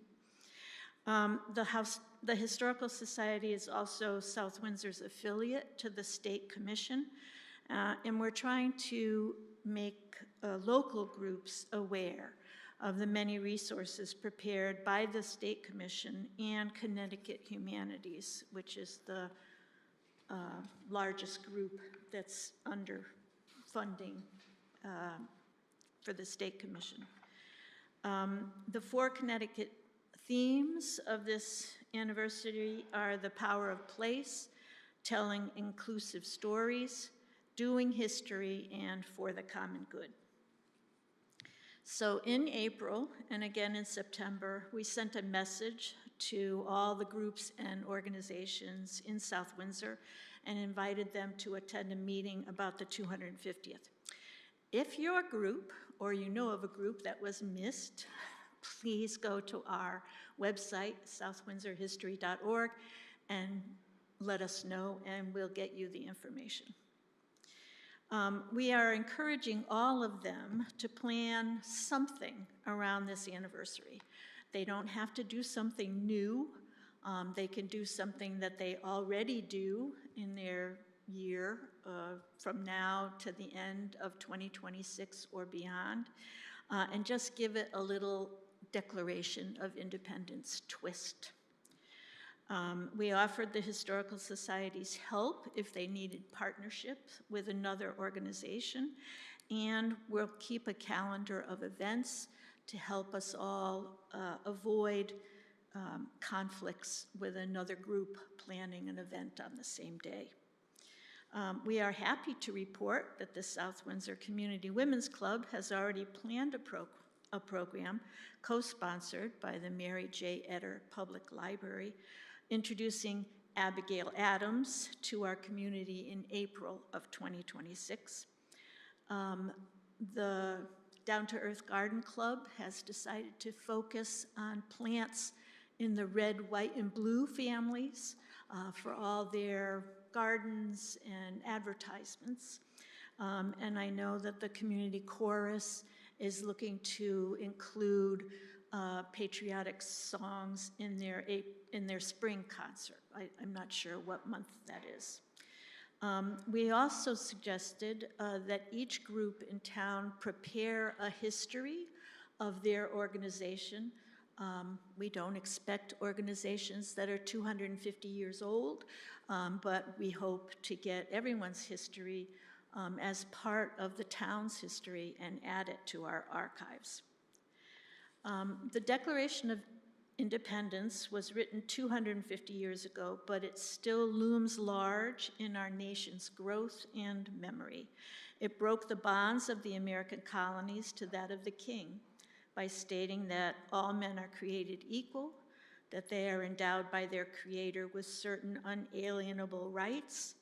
The Historical Society is also South Windsor's affiliate to the State Commission, and we're trying to make local groups aware of the many resources prepared by the State Commission and Connecticut Humanities, which is the largest group that's under funding for the State Commission. The 4 Connecticut themes of this anniversary are the power of place, telling inclusive stories, doing history, and for the common good. So in April, and again in September, we sent a message to all the groups and organizations in South Windsor and invited them to attend a meeting about the 250th. If you're a group, or you know of a group that was missed, please go to our website, southwindsorhistory.org, and let us know, and we'll get you the information. We are encouraging all of them to plan something around this anniversary. They don't have to do something new. They can do something that they already do in their year from now to the end of 2026 or beyond, and just give it a little Declaration of Independence twist. We offered the Historical Society's help if they needed partnership with another organization, and we'll keep a calendar of events to help us all avoid conflicts with another group planning an event on the same day. We are happy to report that the South Windsor Community Women's Club has already planned a program co-sponsored by the Mary J. Eder Public Library, introducing Abigail Adams to our community in April of 2026. The Down to Earth Garden Club has decided to focus on plants in the red, white, and blue families for all their gardens and advertisements. And I know that the community chorus is looking to include patriotic songs in their spring concert. I'm not sure what month that is. We also suggested that each group in town prepare a history of their organization. We don't expect organizations that are 250 years old, but we hope to get everyone's history as part of the town's history and add it to our archives. The Declaration of Independence was written 250 years ago, but it still looms large in our nation's growth and memory. It broke the bonds of the American colonies to that of the king by stating that all men are created equal, that they are endowed by their Creator with certain unalienable rights,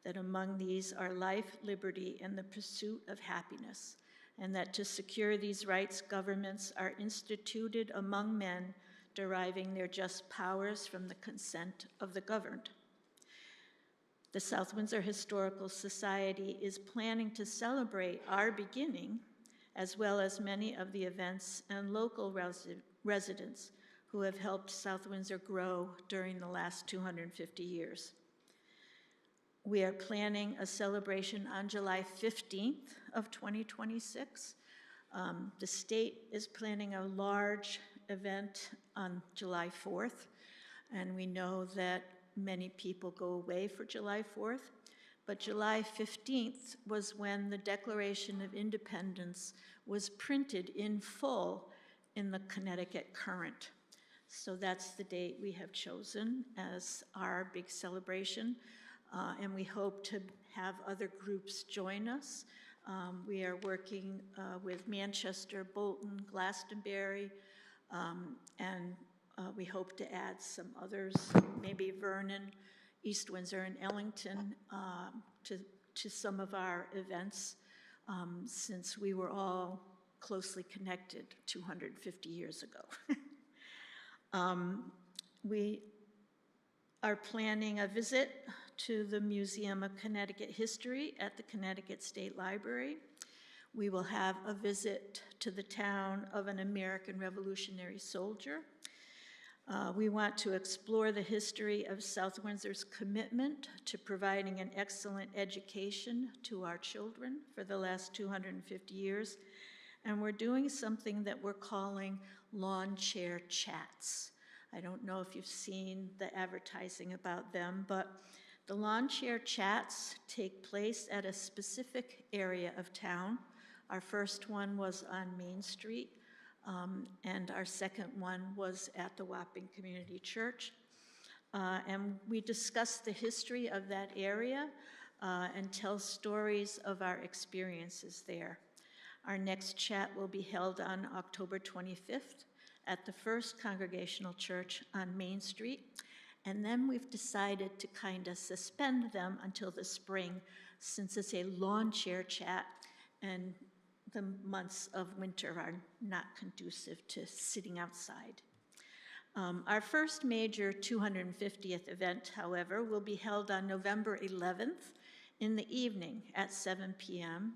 that among these are life, liberty, and the pursuit of happiness, and that to secure these rights, governments are instituted among men, deriving their just powers from the consent of the governed. The South Windsor Historical Society is planning to celebrate our beginning, as well as many of the events and local residents who have helped South Windsor grow during the last 250 years. We are planning a celebration on July 15th of 2026. The state is planning a large event on July 4th, and we know that many people go away for July 4th, but July 15th was when the Declaration of Independence was printed in full in the Connecticut Current. So that's the date we have chosen as our big celebration, and we hope to have other groups join us. We are working with Manchester, Bolton, Glastonbury, and we hope to add some others, maybe Vernon, East Windsor, and Ellington to some of our events, since we were all closely connected 250 years ago. We are planning a visit to the Museum of Connecticut History at the Connecticut State Library. We will have a visit to the town of an American Revolutionary soldier. We want to explore the history of South Windsor's commitment to providing an excellent education to our children for the last 250 years. And we're doing something that we're calling lawn chair chats. I don't know if you've seen the advertising about them, but the lawn chair chats take place at a specific area of town. Our first one was on Main Street, and our second one was at the Wapping Community Church. And we discuss the history of that area and tell stories of our experiences there. Our next chat will be held on October 25th at the First Congregational Church on Main Street. And then we've decided to kind of suspend them until the spring, since it's a lawn chair chat and the months of winter are not conducive to sitting outside. Our first major 250th event, however, will be held on November 11th in the evening at 7 p.m.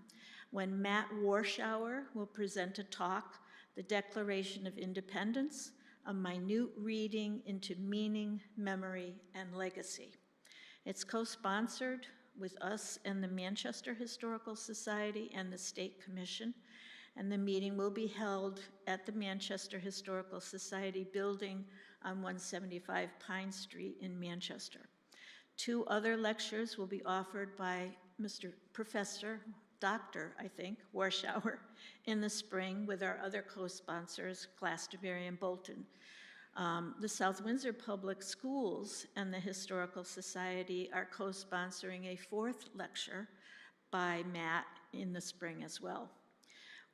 when Matt Warschauer will present a talk, The Declaration of Independence, a minute reading into meaning, memory, and legacy. It's co-sponsored with us and the Manchester Historical Society and the State Commission, and the meeting will be held at the Manchester Historical Society building on 175 Pine Street in Manchester. 2 other lectures will be offered by Dr. Warschauer in the spring with our other co-sponsors, Glastonbury and Bolton. The South Windsor Public Schools and the Historical Society are co-sponsoring a 4th lecture by Matt in the spring as well.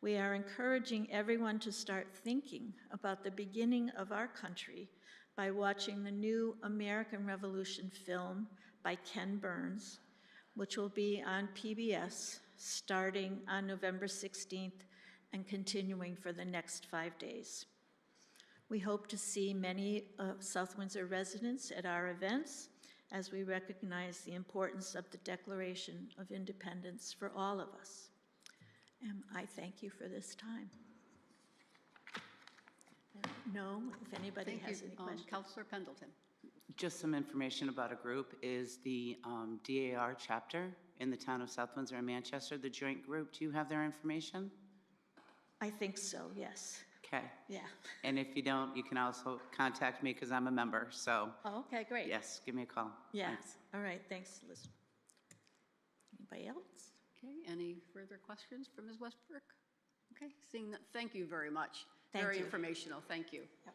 We are encouraging everyone to start thinking about the beginning of our country by watching the new American Revolution film by Ken Burns, which will be on PBS starting on November 16th and continuing for the next 5 days. We hope to see many South Windsor residents at our events as we recognize the importance of the Declaration of Independence for all of us. And I thank you for this time. No, if anybody Thank has you. any questions. Counselor Pendleton. Just some information about a group is the DAR chapter in the town of South Windsor and Manchester, the joint group. Do you have their information? I think so, yes. Okay. Yeah. And if you don't, you can also contact me because I'm a member. So, Oh, okay, great. yes, give me a call. Yeah, Thanks. all right, thanks, Liz. Anybody else? Okay, any further questions for Ms. Westbrook? Okay, seeing that, thank you very much. Thank Very you. informational, thank you. Yep.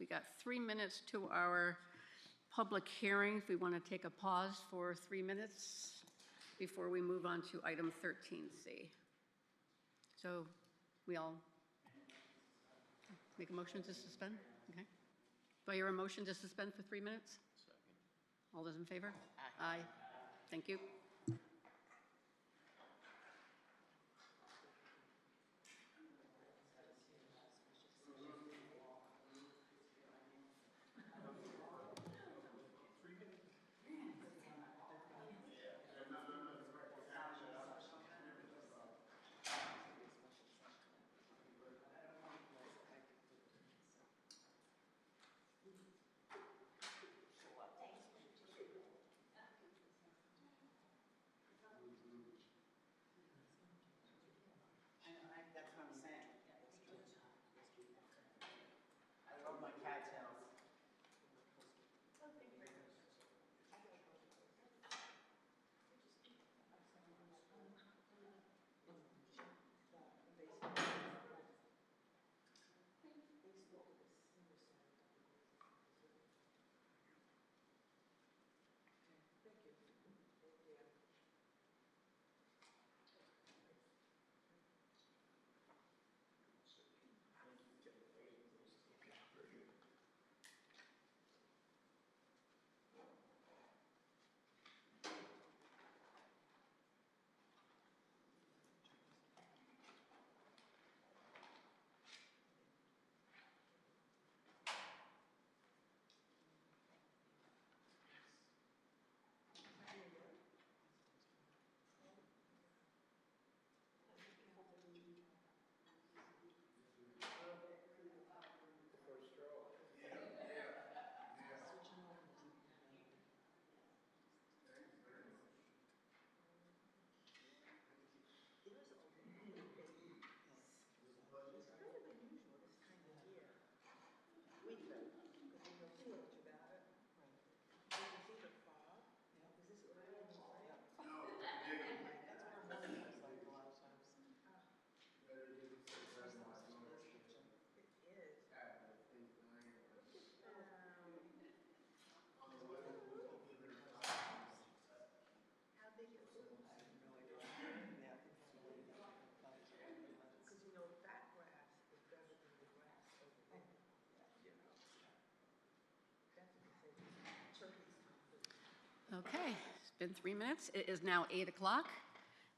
We got 3 minutes to our public hearing. If we want to take a pause for 3 minutes before we move on to item 13C. So we all make a motion to suspend? Okay. Do I hear a motion to suspend for 3 minutes? All those in favor? Aye. Thank you. That's what I'm saying. I love my cattails. Okay, it's been 3 minutes. It is now 8 o'clock.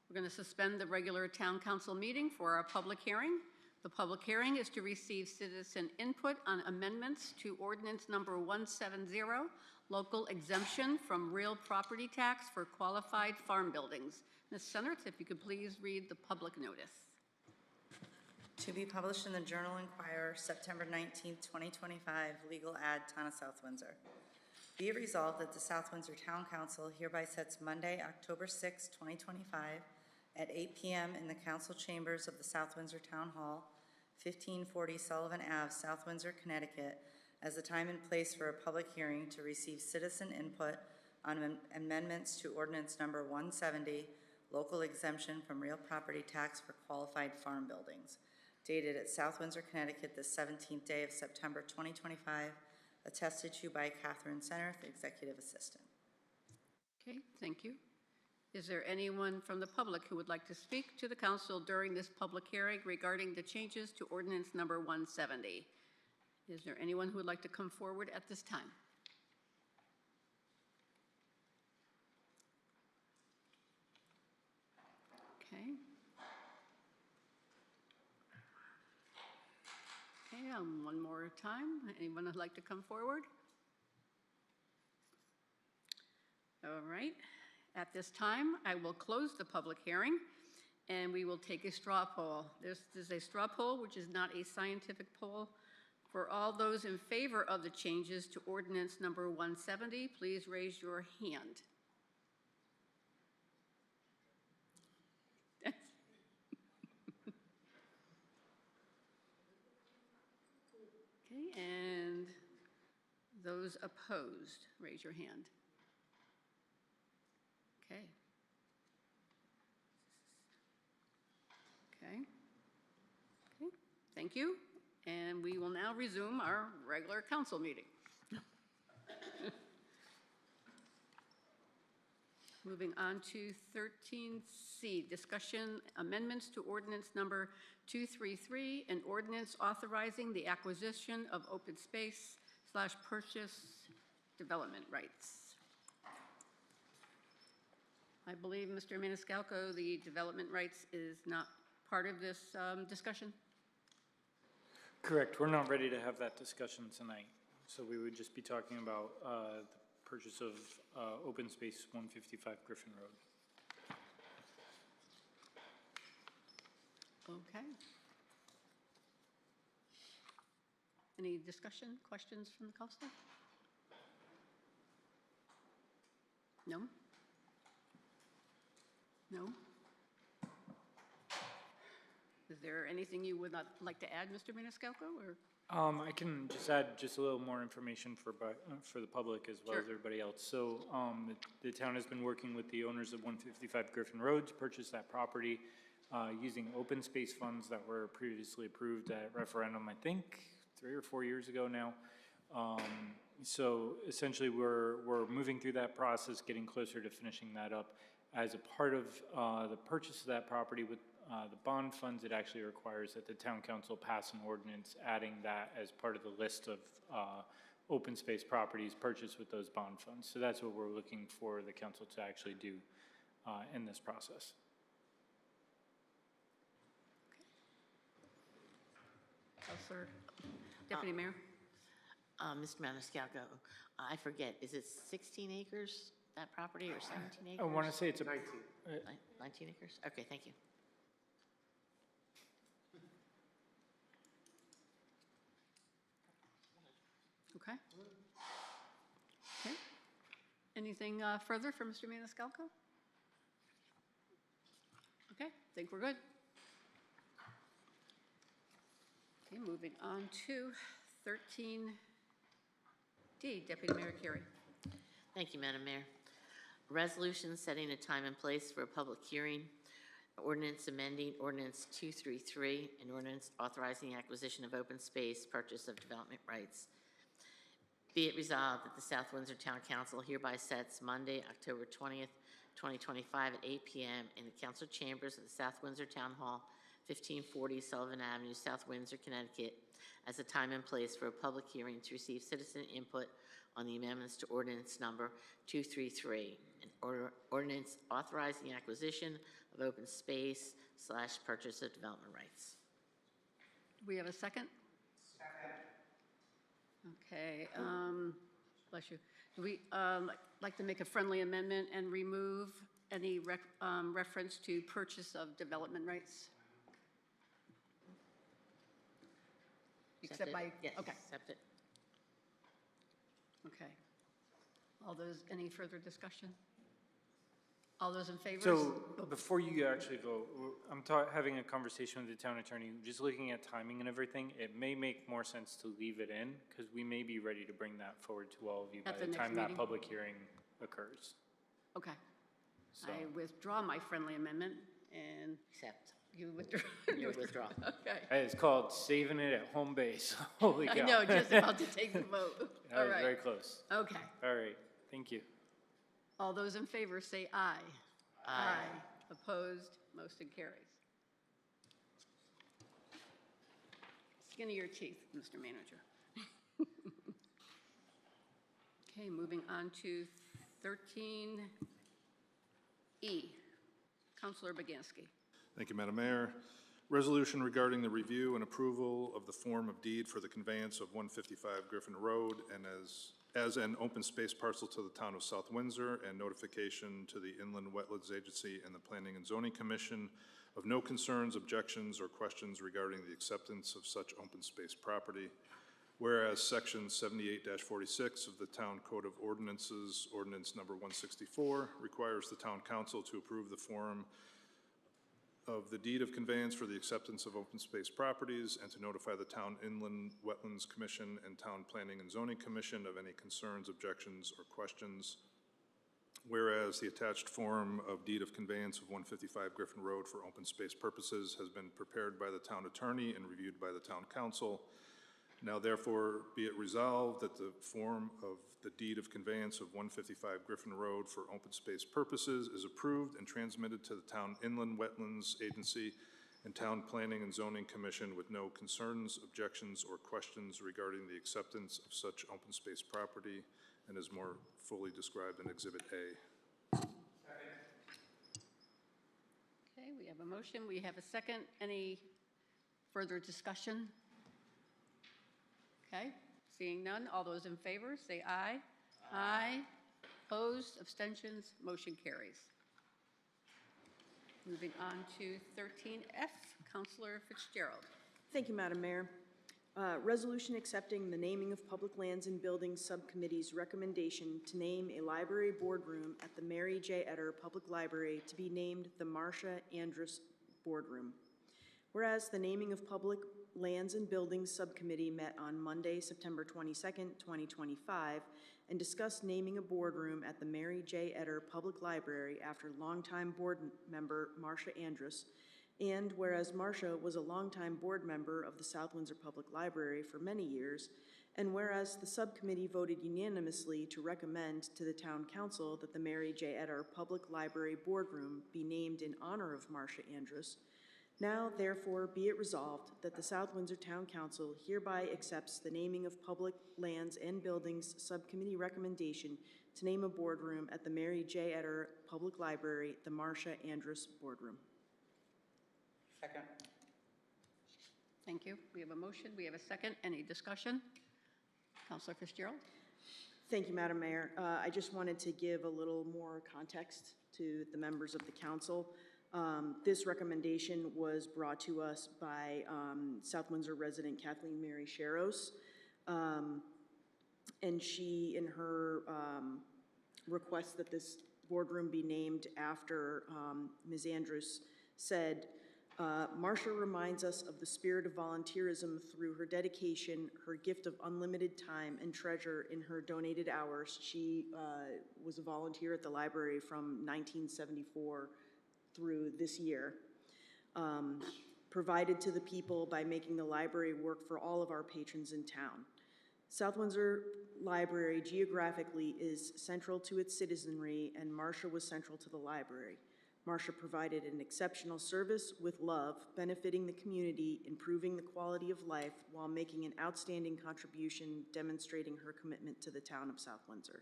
We're going to suspend the regular town council meeting for our public hearing. The public hearing is to receive citizen input on amendments to ordinance number 170, local exemption from real property tax for qualified farm buildings. Ms. Senator, if you could please read the public notice. To be published in the Journal Enquirer, September 19th, 2025, legal ad, Town of South Windsor. Be it resolved that the South Windsor Town Council hereby sets Monday, October 6, 2025, at 8 p.m. in the council chambers of the South Windsor Town Hall, 1540 Sullivan Ave, South Windsor, Connecticut, as the time and place for a public hearing to receive citizen input on amendments to ordinance number 170, local exemption from real property tax for qualified farm buildings, dated at South Windsor, Connecticut, the 17th day of September 2025, attested to by Catherine Senerth, Executive Assistant. Okay, thank you. Is there anyone from the public who would like to speak to the council during this public hearing regarding the changes to ordinance number 170? Is there anyone who would like to come forward at this time? Okay. Okay, one more time. Anyone would like to come forward? All right. At this time, I will close the public hearing, and we will take a straw poll. This is a straw poll, which is not a scientific poll. For all those in favor of the changes to ordinance number 170, please raise your hand. Okay, and those opposed, raise your hand. Okay. Okay. Okay, thank you. And we will now resume our regular council meeting. Moving on to 13C, discussion amendments to ordinance number 233, an ordinance authorizing the acquisition of open space / purchase development rights. I believe, Mr. Maniscalco, the development rights is not part of this discussion? Correct. We're not ready to have that discussion tonight. So we would just be talking about the purchase of open space 155 Griffin Road. Okay. Any discussion, questions from the council? No? No? Is there anything you would not like to add, Mr. Maniscalco, or? I can just add just a little more information for the public as well as everybody else. So the town has been working with the owners of 155 Griffin Road to purchase that property using open space funds that were previously approved at referendum, I think 3 or 4 years ago now. So essentially we're moving through that process, getting closer to finishing that up. As a part of the purchase of that property with the bond funds, it actually requires that the town council pass an ordinance adding that as part of the list of open space properties purchased with those bond funds. So that's what we're looking for the council to actually do in this process. Councilor, Deputy Mayor. Mr. Maniscalco, I forget, is it 16 acres, that property, or 17 acres? I want to say it's a 19 acres? Okay, thank you. Okay. Okay. Anything further from Mr. Maniscalco? Okay, I think we're good. Okay, moving on to 13D, Deputy Mayor Carey. Thank you, Madam Mayor. A resolution setting a time and place for a public hearing, ordinance amending ordinance 233, and ordinance authorizing the acquisition of open space, purchase of development rights. Be it resolved that the South Windsor Town Council hereby sets Monday, October 20th, 2025 at 8 p.m. in the council chambers of the South Windsor Town Hall, 1540 Sullivan Avenue, South Windsor, Connecticut, as a time and place for a public hearing to receive citizen input on the amendments to ordinance number 233, an ordinance authorizing the acquisition of open space / purchase of development rights. Do we have a second? Second. Okay, bless you. Do we like to make a friendly amendment and remove any reference to purchase of development rights? Except by, yes, okay. Accept it. Okay. All those, any further discussion? All those in favor? So before you actually vote, I'm having a conversation with the town attorney, just looking at timing and everything. It may make more sense to leave it in because we may be ready to bring that forward to all of you by the time that public hearing occurs. Okay. So. I withdraw my friendly amendment and Accept. you withdraw. You withdraw. Okay. Hey, it's called saving it at home base. Holy cow. I know, just about to take the vote. That All was right. very close. Okay. All right, thank you. All those in favor say aye. Aye. Opposed, motion carries. Skin of your teeth, Mr. Manager. Okay, moving on to 13E. Councilor Baganski. Thank you, Madam Mayor. Resolution regarding the review and approval of the form of deed for the conveyance of 155 Griffin Road and as an open space parcel to the town of South Windsor, and notification to the Inland Wetlands Agency and the Planning and Zoning Commission of no concerns, objections, or questions regarding the acceptance of such open space property. Whereas Section 78-46 of the Town Code of Ordinances, Ordinance Number 164, requires the Town Council to approve the form of the deed of conveyance for the acceptance of open space properties and to notify the Town Inland Wetlands Commission and Town Planning and Zoning Commission of any concerns, objections, or questions. Whereas the attached form of deed of conveyance of 155 Griffin Road for open space purposes has been prepared by the Town Attorney and reviewed by the Town Council. Now therefore be it resolved that the form of the deed of conveyance of 155 Griffin Road for open space purposes is approved and transmitted to the Town Inland Wetlands Agency and Town Planning and Zoning Commission with no concerns, objections, or questions regarding the acceptance of such open space property, and is more fully described in Exhibit A. Okay, we have a motion, we have a second. Any further discussion? Okay, seeing none, all those in favor, say aye. Aye. Opposed, abstentions, motion carries. Moving on to 13F, Councilor Fitzgerald. Thank you, Madam Mayor. Resolution accepting the naming of Public Lands and Buildings Subcommittee's recommendation to name a library boardroom at the Mary J. Etter Public Library to be named the Marcia Andrus Boardroom. Whereas the naming of Public Lands and Buildings Subcommittee met on Monday, September 22nd, 2025, and discussed naming a boardroom at the Mary J. Etter Public Library after longtime board member Marcia Andrus, and whereas Marcia was a longtime board member of the South Windsor Public Library for many years, and whereas the subcommittee voted unanimously to recommend to the Town Council that the Mary J. Etter Public Library Boardroom be named in honor of Marcia Andrus, now therefore be it resolved that the South Windsor Town Council hereby accepts the naming of Public Lands and Buildings Subcommittee recommendation to name a boardroom at the Mary J. Etter Public Library, the Marcia Andrus Boardroom. Second. Thank you. We have a motion, we have a second. Any discussion? Councilor Fitzgerald. Thank you, Madam Mayor. I just wanted to give a little more context to the members of the council. This recommendation was brought to us by South Windsor resident Kathleen Mary Sharros, and she, in her request that this boardroom be named after Ms. Andrus, said, Marcia reminds us of the spirit of volunteerism through her dedication, her gift of unlimited time, and treasure in her donated hours. She was a volunteer at the library from 1974 through this year, provided to the people by making the library work for all of our patrons in town. South Windsor Library geographically is central to its citizenry, and Marcia was central to the library. Marcia provided an exceptional service with love, benefiting the community, improving the quality of life, while making an outstanding contribution, demonstrating her commitment to the town of South Windsor.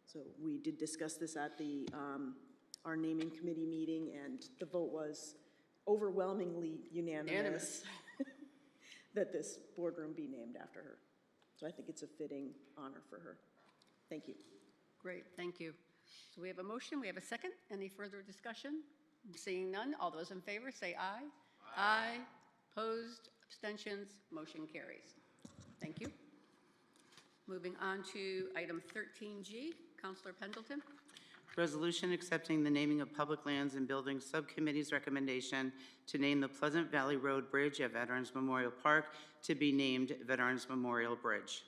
So we did discuss this at the our naming committee meeting, and the vote was overwhelmingly unanimous that this boardroom be named after her. So I think it's a fitting honor for her. Thank you. Great, thank you. So we have a motion, we have a second. Any further discussion? Seeing none, all those in favor say aye. Aye. Opposed, abstentions, motion carries. Thank you. Moving on to item 13G, Councilor Pendleton. Resolution accepting the naming of Public Lands and Buildings Subcommittee's recommendation to name the Pleasant Valley Road Bridge at Veterans Memorial Park to be named Veterans Memorial Bridge.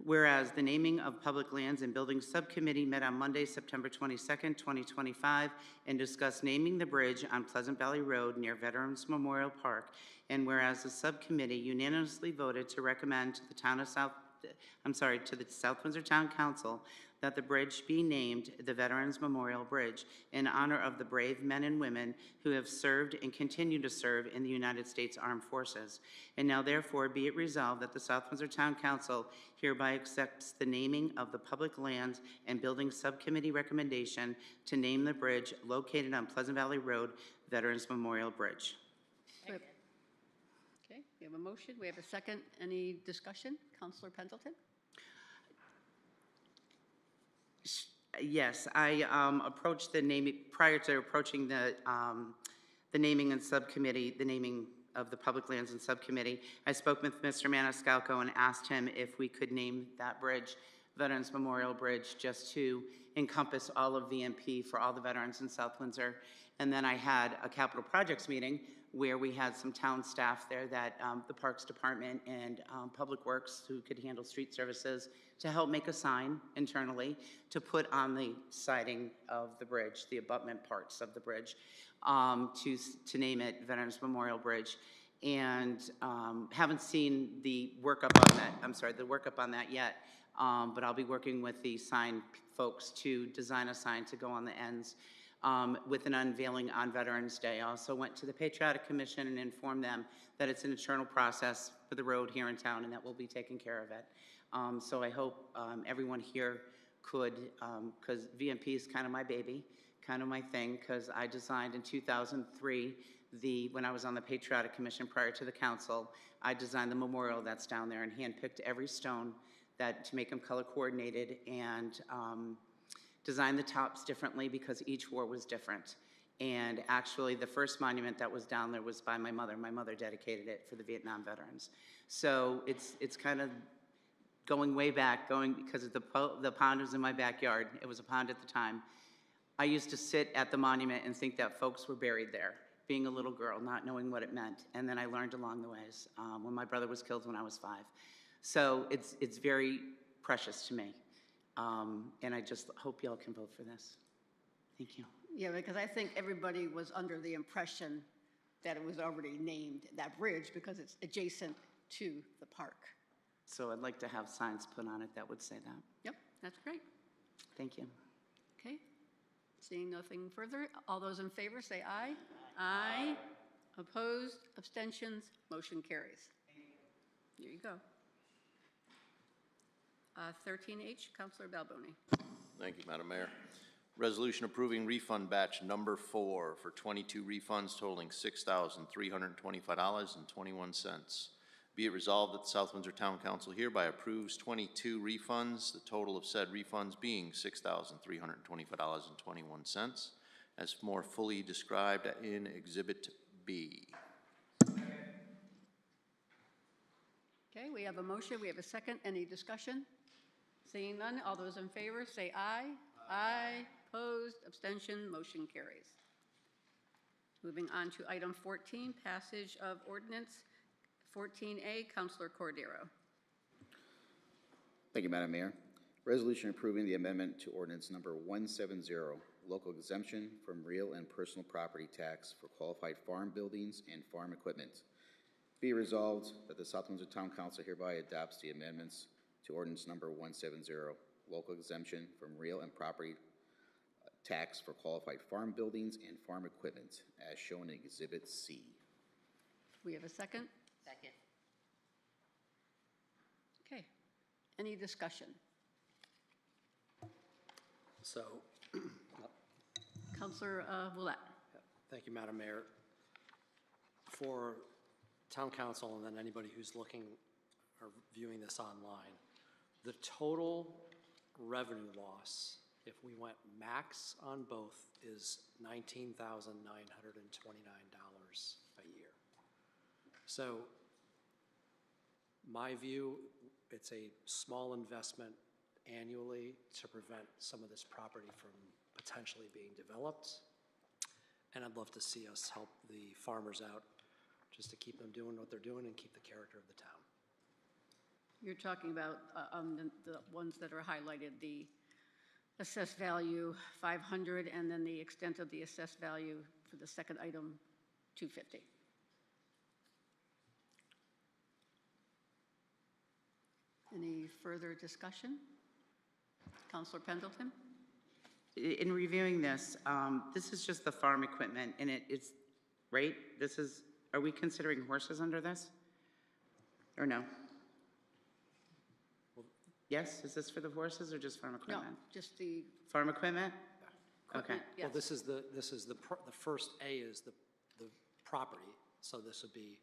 Whereas the naming of Public Lands and Buildings Subcommittee met on Monday, September 22nd, 2025, and discussed naming the bridge on Pleasant Valley Road near Veterans Memorial Park, and whereas the subcommittee unanimously voted to recommend to the South Windsor Town Council that the bridge be named the Veterans Memorial Bridge in honor of the brave men and women who have served and continue to serve in the United States Armed Forces. And now therefore be it resolved that the South Windsor Town Council hereby accepts the naming of the Public Lands and Buildings Subcommittee recommendation to name the bridge located on Pleasant Valley Road, Veterans Memorial Bridge. Okay, we have a motion, we have a second. Any discussion? Counselor Pendleton? Yes, I approached the naming, prior to approaching the naming and subcommittee, the naming of the Public Lands and Subcommittee, I spoke with Mr. Maniscalco and asked him if we could name that bridge Veterans Memorial Bridge, just to encompass all of VMP for all the veterans in South Windsor. And then I had a capital projects meeting where we had some town staff there that the Parks Department and Public Works, who could handle street services, to help make a sign internally to put on the siding of the bridge, the abutment parts of the bridge, to name it Veterans Memorial Bridge. And haven't seen the workup on that yet, but I'll be working with the sign folks to design a sign to go on the ends with an unveiling on Veterans Day. I also went to the Patriotic Commission and informed them that it's an internal process for the road here in town and that we'll be taking care of it. So I hope everyone here could, because VMP is kind of my baby, kind of my thing, because I designed in 2003, when I was on the Patriotic Commission prior to the council, I designed the memorial that's down there and handpicked every stone to make them color coordinated, and designed the tops differently because each war was different. And actually, the first monument that was down there was by my mother. My mother dedicated it for the Vietnam veterans. So it's kind of going way back, because the pond was in my backyard. It was a pond at the time. I used to sit at the monument and think that folks were buried there, being a little girl, not knowing what it meant. And then I learned along the ways when my brother was killed when I was 5. So it's very precious to me. And I just hope y'all can vote for this. Thank you. Yeah, because I think everybody was under the impression that it was already named that bridge because it's adjacent to the park. So I'd like to have signs put on it that would say that. Yep, that's great. Thank you. Okay. Seeing nothing further, all those in favor say aye. Aye. Opposed, abstentions, motion carries. There you go. 13H, Councilor Balboni. Thank you, Madam Mayor. Resolution approving refund batch number 4 for 22 refunds totaling $6,325.21. Be it resolved that the South Windsor Town Council hereby approves 22 refunds, the total of said refunds being $6,325.21, as more fully described in Exhibit B. Okay, we have a motion, we have a second. Any discussion? Seeing none, all those in favor say aye. Aye. Opposed, abstention, motion carries. Moving on to item 14, passage of ordinance 14A, Councilor Cordero. Thank you, Madam Mayor. Resolution approving the amendment to ordinance number 170, local exemption from real and personal property tax for qualified farm buildings and farm equipment. Be resolved that the South Windsor Town Council hereby adopts the amendments to ordinance number 170, local exemption from real and property tax for qualified farm buildings and farm equipment, as shown in Exhibit C. We have a second? Second. Okay. Any discussion? So, Councilor Willett. thank you, Madam Mayor. For Town Council and then anybody who's looking or viewing this online, the total revenue loss, if we went max on both, is $19,929 a year. So, my view, it's a small investment annually to prevent some of this property from potentially being developed. And I'd love to see us help the farmers out just to keep them doing what they're doing and keep the character of the town. You're talking about the ones that are highlighted, the assessed value 500, and then the extent of the assessed value for the second item 250. Any further discussion? Councilor Pendleton? In reviewing this, this is just the farm equipment, and it's, right? Are we considering horses under this? Or no? Yes, is this for the horses or just farm No, equipment? just the Farm equipment? Okay. equipment, yes. Well, this is the first A is the property. So this would be,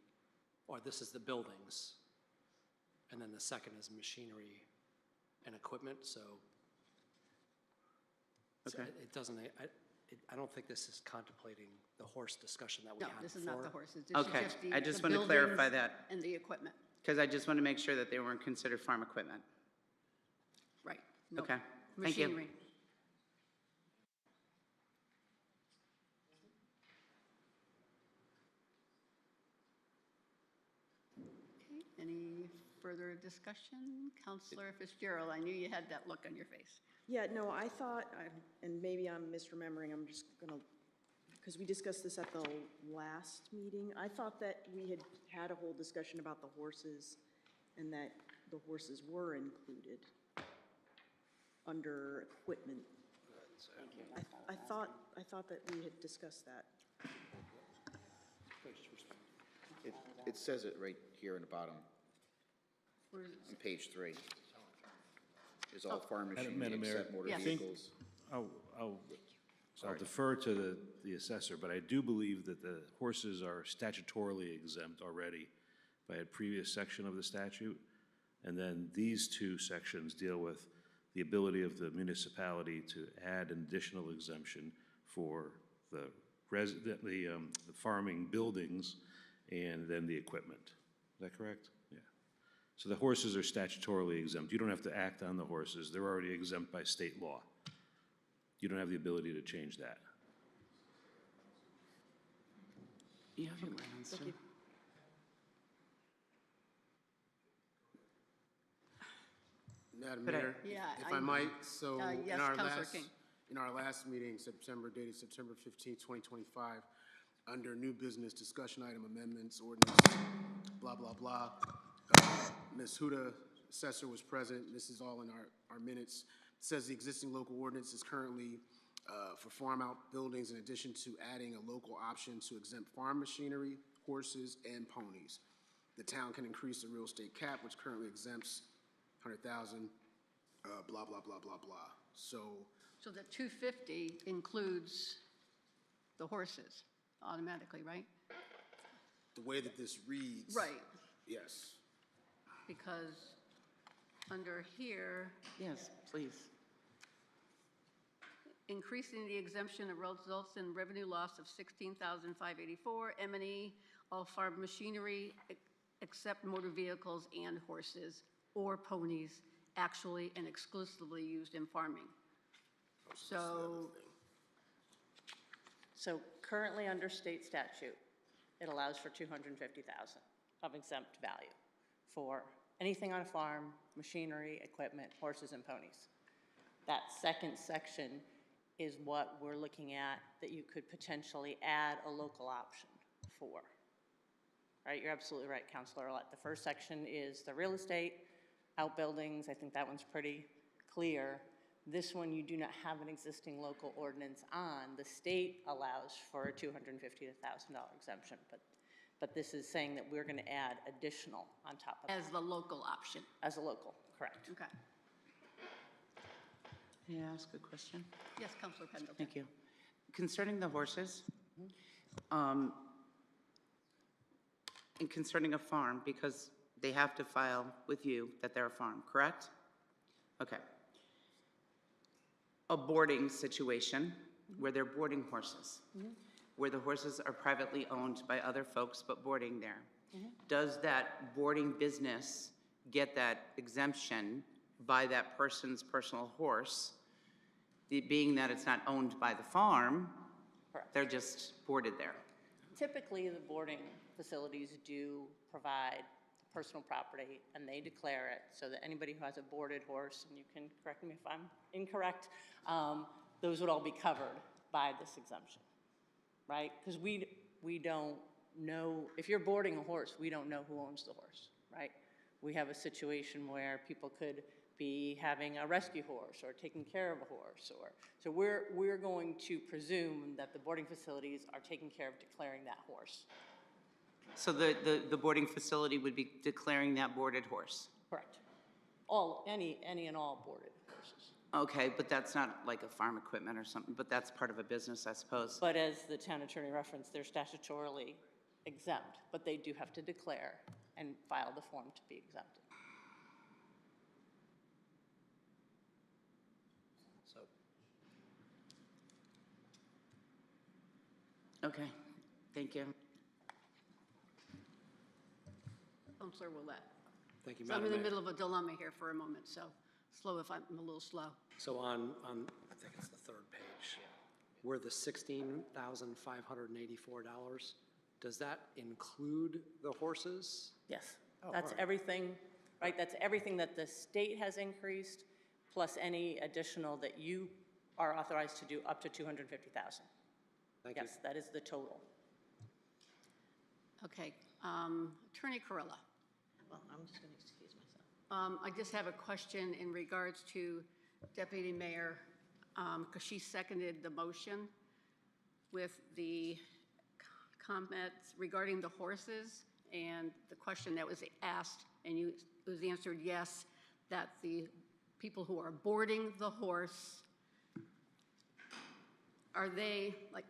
or this is the buildings, and then the second is machinery and equipment, so. So Okay. it doesn't, I don't think this is contemplating the horse discussion that we No, had before. this is not the horses. This is Okay, just I just the want to clarify buildings that, and the equipment. because I just want to make sure that they weren't considered farm equipment. Right. No, Okay, thank you. machinery. Okay, any further discussion? Counselor Fitzgerald, I knew you had that look on your face. Yeah, no, I thought, and maybe I'm misremembering, I'm just gonna, because we discussed this at the last meeting, I thought that we had had a whole discussion about the horses and that the horses were included under equipment. I thought that we had discussed that. It says it right here in the bottom, Where's- on page 3. Is all farm machinery Madam Mayor, except motor Yes. vehicles. I'll defer to the assessor, but I do believe that the horses are statutorily exempt already by a previous section of the statute. And then these two sections deal with the ability of the municipality to add an additional exemption for the farming buildings and then the equipment. Is that correct? Yeah. So the horses are statutorily exempt. You don't have to act on the horses. They're already exempt by state law. You don't have the ability to change that. You have your answer. Madam But I- Mayor, Yeah, if I might, so yes, Counselor King. in our last meeting, dated September 15, 2025, under new business discussion item amendments, ordinance, blah, blah, blah, Ms. Huda, assessor, was present. This is all in our minutes. It says the existing local ordinance is currently for farm out buildings in addition to adding a local option to exempt farm machinery, horses, and ponies. The town can increase the real estate cap, which currently exempts 100,000, blah, blah, blah, blah, blah. So, So the 250 includes the horses automatically, right? the way that this reads. Right, Yes. because under here, Yes, please. increasing the exemption results in revenue loss of $16,584, M&E, all farm machinery, except motor vehicles and horses or ponies, actually and exclusively used in farming. So currently, under state statute, it allows for $250,000 of exempt value for anything on a farm, machinery, equipment, horses, and ponies. That second section is what we're looking at, that you could potentially add a local option for. Right, you're absolutely right, Counselor Ouellette. The first section is the real estate, outbuildings. I think that one's pretty clear. This one, you do not have an existing local ordinance on. The state allows for a $250,000 exemption, but this is saying that we're going to add additional on top of that. As the local option. As a local, correct. Okay. May I ask a question? Yes, Counselor Pendleton. Thank you. Concerning the horses, and concerning a farm, because they have to file with you that they're a farm, correct? Okay. A boarding situation where they're boarding horses, where the horses are privately owned by other folks but boarding there. Does that boarding business get that exemption by that person's personal horse, being that it's not owned by the farm? Correct. They're just boarded there. Typically, the boarding facilities do provide personal property, and they declare it so that anybody who has a boarded horse, and you can correct me if I'm incorrect, those would all be covered by this exemption, right? Because we don't know, if you're boarding a horse, we don't know who owns the horse, right? We have a situation where people could be having a rescue horse or taking care of a horse, so we're going to presume that the boarding facilities are taking care of declaring that horse. So the boarding facility would be declaring that boarded horse? Correct. Any and all boarded horses. Okay, but that's not like a farm equipment or something, but that's part of a business, I suppose. But as the town attorney referenced, they're statutorily exempt, but they do have to declare and file the form to be exempted. So, Okay, thank you. Counselor Willett. thank you, So I'm Madam in the Mayor. middle of a dilemma here for a moment, so slow if I'm a little slow. So on, I think it's the third page, where the $16,584, does that include the horses? Yes, Oh, that's all right. everything, right? That's everything that the state has increased, plus any additional that you are authorized to do up to 250,000. Thank you. Yes, that is the total. Okay, Attorney Corella. Well, I'm just going to excuse myself. I just have a question in regards to Deputy Mayor, because she seconded the motion with the comments regarding the horses and the question that was asked, and it was answered yes, that the people who are boarding the horse, are they, like,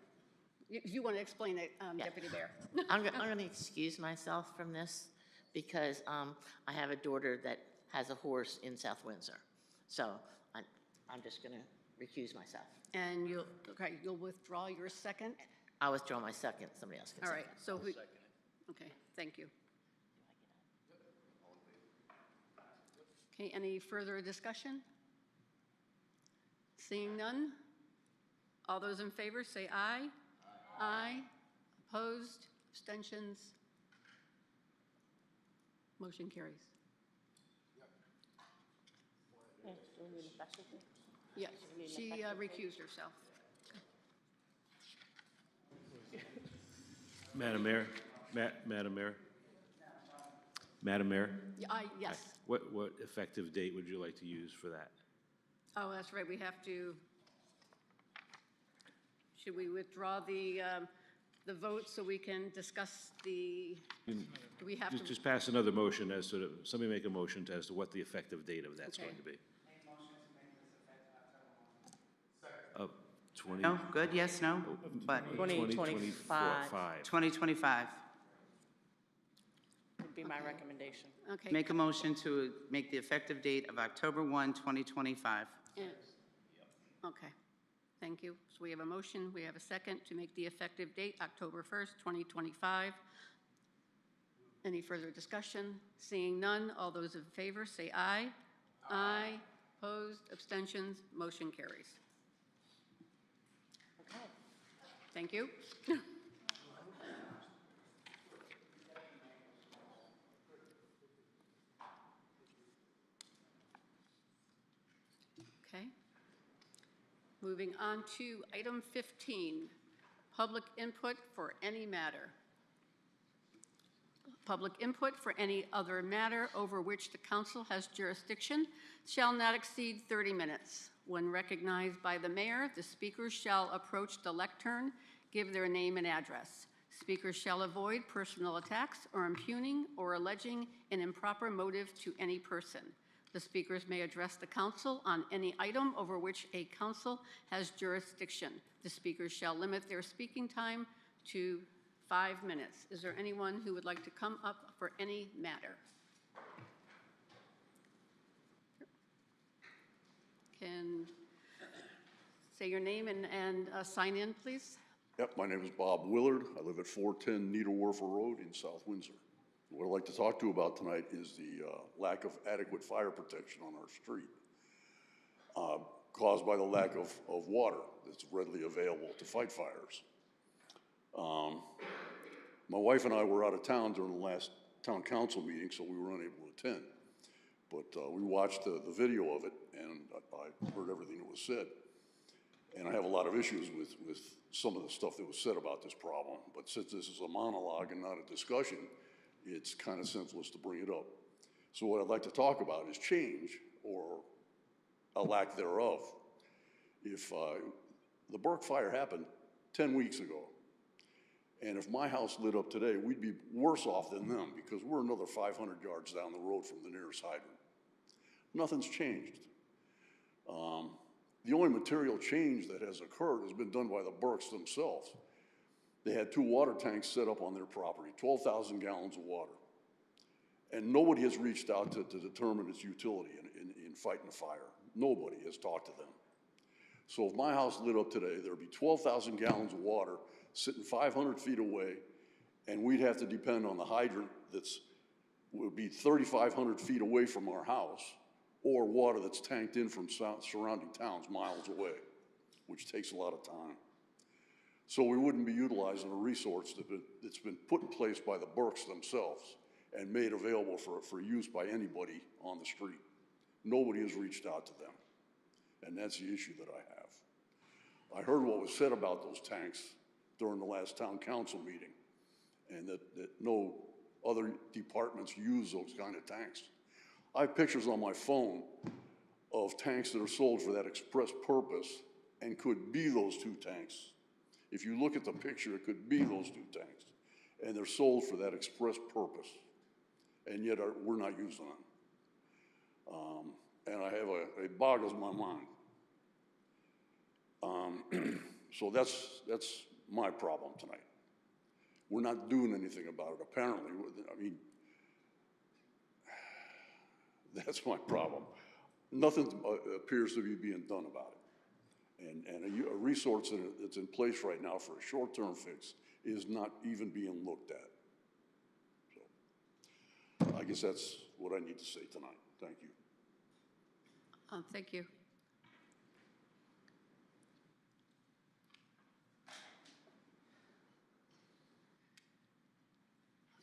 you want to explain it, Deputy Mayor? I'm going to excuse myself from this because I have a daughter that has a horse in South Windsor. So I'm just going to recuse myself. And you'll withdraw your second? I'll withdraw my second. Somebody else can All second. right, so we, okay, thank you. Okay, any further discussion? Seeing none? All those in favor say aye. Aye. Opposed? Abstentions? Motion carries. Yes, she recused herself. Madam Mayor, Madam Mayor, Madam Mayor, Yes. what effective date would you like to use for that? Oh, that's right, we have to, should we withdraw the vote so we can discuss the, do we have to? Just pass another motion as to, somebody make a motion as to what the effective date of that's Okay. going to be. 20. No, good, yes, no, but 2025. 2025. Would be my recommendation. Okay. Make a motion to make the effective date of October 1, 2025. Yeah. Okay, thank you. So we have a motion, we have a second to make the effective date October 1st, 2025. Any further discussion? Seeing none, all those in favor say aye. Aye. Opposed, abstentions, motion carries. Okay. Thank you. Okay. Moving on to item 15, public input for any matter. Public input for any other matter over which the council has jurisdiction shall not exceed 30 minutes. When recognized by the mayor, the speakers shall approach the lectern, give their name and address. Speakers shall avoid personal attacks or impugning or alleging an improper motive to any person. The speakers may address the council on any item over which a council has jurisdiction. The speakers shall limit their speaking time to 5 minutes. Is there anyone who would like to come up for any matter? Can say your name and sign in, please. Yep, my name is Bob Willard. I live at 410 Needlewerfer Road in South Windsor. What I'd like to talk to you about tonight is the lack of adequate fire protection on our street, caused by the lack of water that's readily available to fight fires. My wife and I were out of town during the last town council meeting, so we were unable to attend. But we watched the video of it, and I heard everything that was said. And I have a lot of issues with some of the stuff that was said about this problem. But since this is a monologue and not a discussion, it's kind of senseless to bring it up. So what I'd like to talk about is change, or a lack thereof. If the Burke fire happened 10 weeks ago, and if my house lit up today, we'd be worse off than them because we're another 500 yards down the road from the nearest hydrant. Nothing's changed. The only material change that has occurred has been done by the Burkes themselves. They had 2 water tanks set up on their property, 12,000 gallons of water. And nobody has reached out to determine its utility in fighting the fire. Nobody has talked to them. So if my house lit up today, there'd be 12,000 gallons of water sitting 500 feet away, and we'd have to depend on the hydrant would be 3,500 feet away from our house, or water that's tanked in from surrounding towns miles away, which takes a lot of time. So we wouldn't be utilizing a resource that's been put in place by the Burkes themselves and made available for use by anybody on the street. Nobody has reached out to them, and that's the issue that I have. I heard what was said about those tanks during the last town council meeting, and that no other departments use those kind of tanks. I have pictures on my phone of tanks that are sold for that express purpose and could be those 2 tanks. If you look at the picture, it could be those 2 tanks, and they're sold for that express purpose, and yet we're not using them. And it boggles my mind. So that's my problem tonight. We're not doing anything about it, apparently. I mean, that's my problem. Nothing appears to be being done about it. And a resource that's in place right now for a short-term fix is not even being looked at. So I guess that's what I need to say tonight. Thank you. Thank you.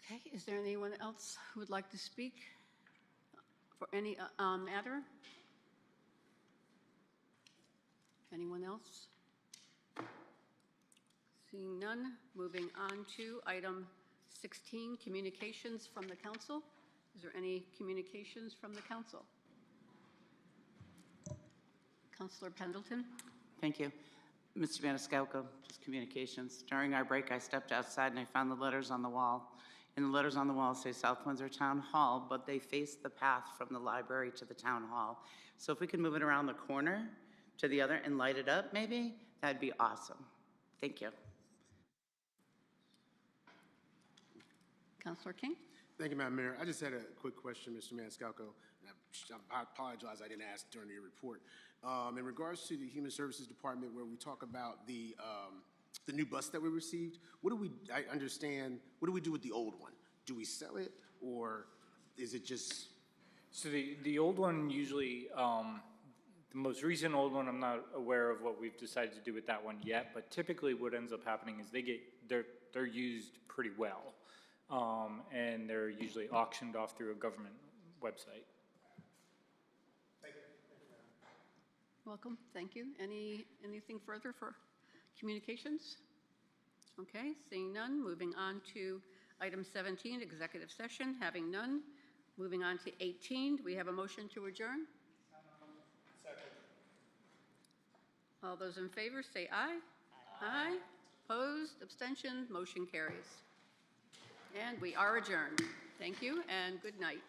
Okay, is there anyone else who would like to speak for any matter? Anyone else? Seeing none, moving on to item 16, communications from the council. Is there any communications from the council? Councilor Pendleton. Thank you. Mr. Maniscalco, just communications. During our break, I stepped outside and I found the letters on the wall. And the letters on the wall say South Windsor Town Hall, but they face the path from the library to the town hall. So if we could move it around the corner to the other and light it up, maybe, that'd be awesome. Thank you. Councilor King. Thank you, Madam Mayor. I just had a quick question, Mr. Maniscalco. I apologize I didn't ask during your report. In regards to the Human Services Department, where we talk about the new bus that we received, I understand, what do we do with the old one? Do we sell it, or is it just? So the old one usually, the most recent old one, I'm not aware of what we've decided to do with that one yet, but typically what ends up happening is they're used pretty well. And they're usually auctioned off through a government website. Thank you. Welcome, thank you. Anything further for communications? Okay, seeing none, moving on to item 17, executive session. Having none, moving on to 18. Do we have a motion to adjourn? Second. All those in favor say aye. Aye. Opposed, abstention, motion carries. And we are adjourned. Thank you and good night.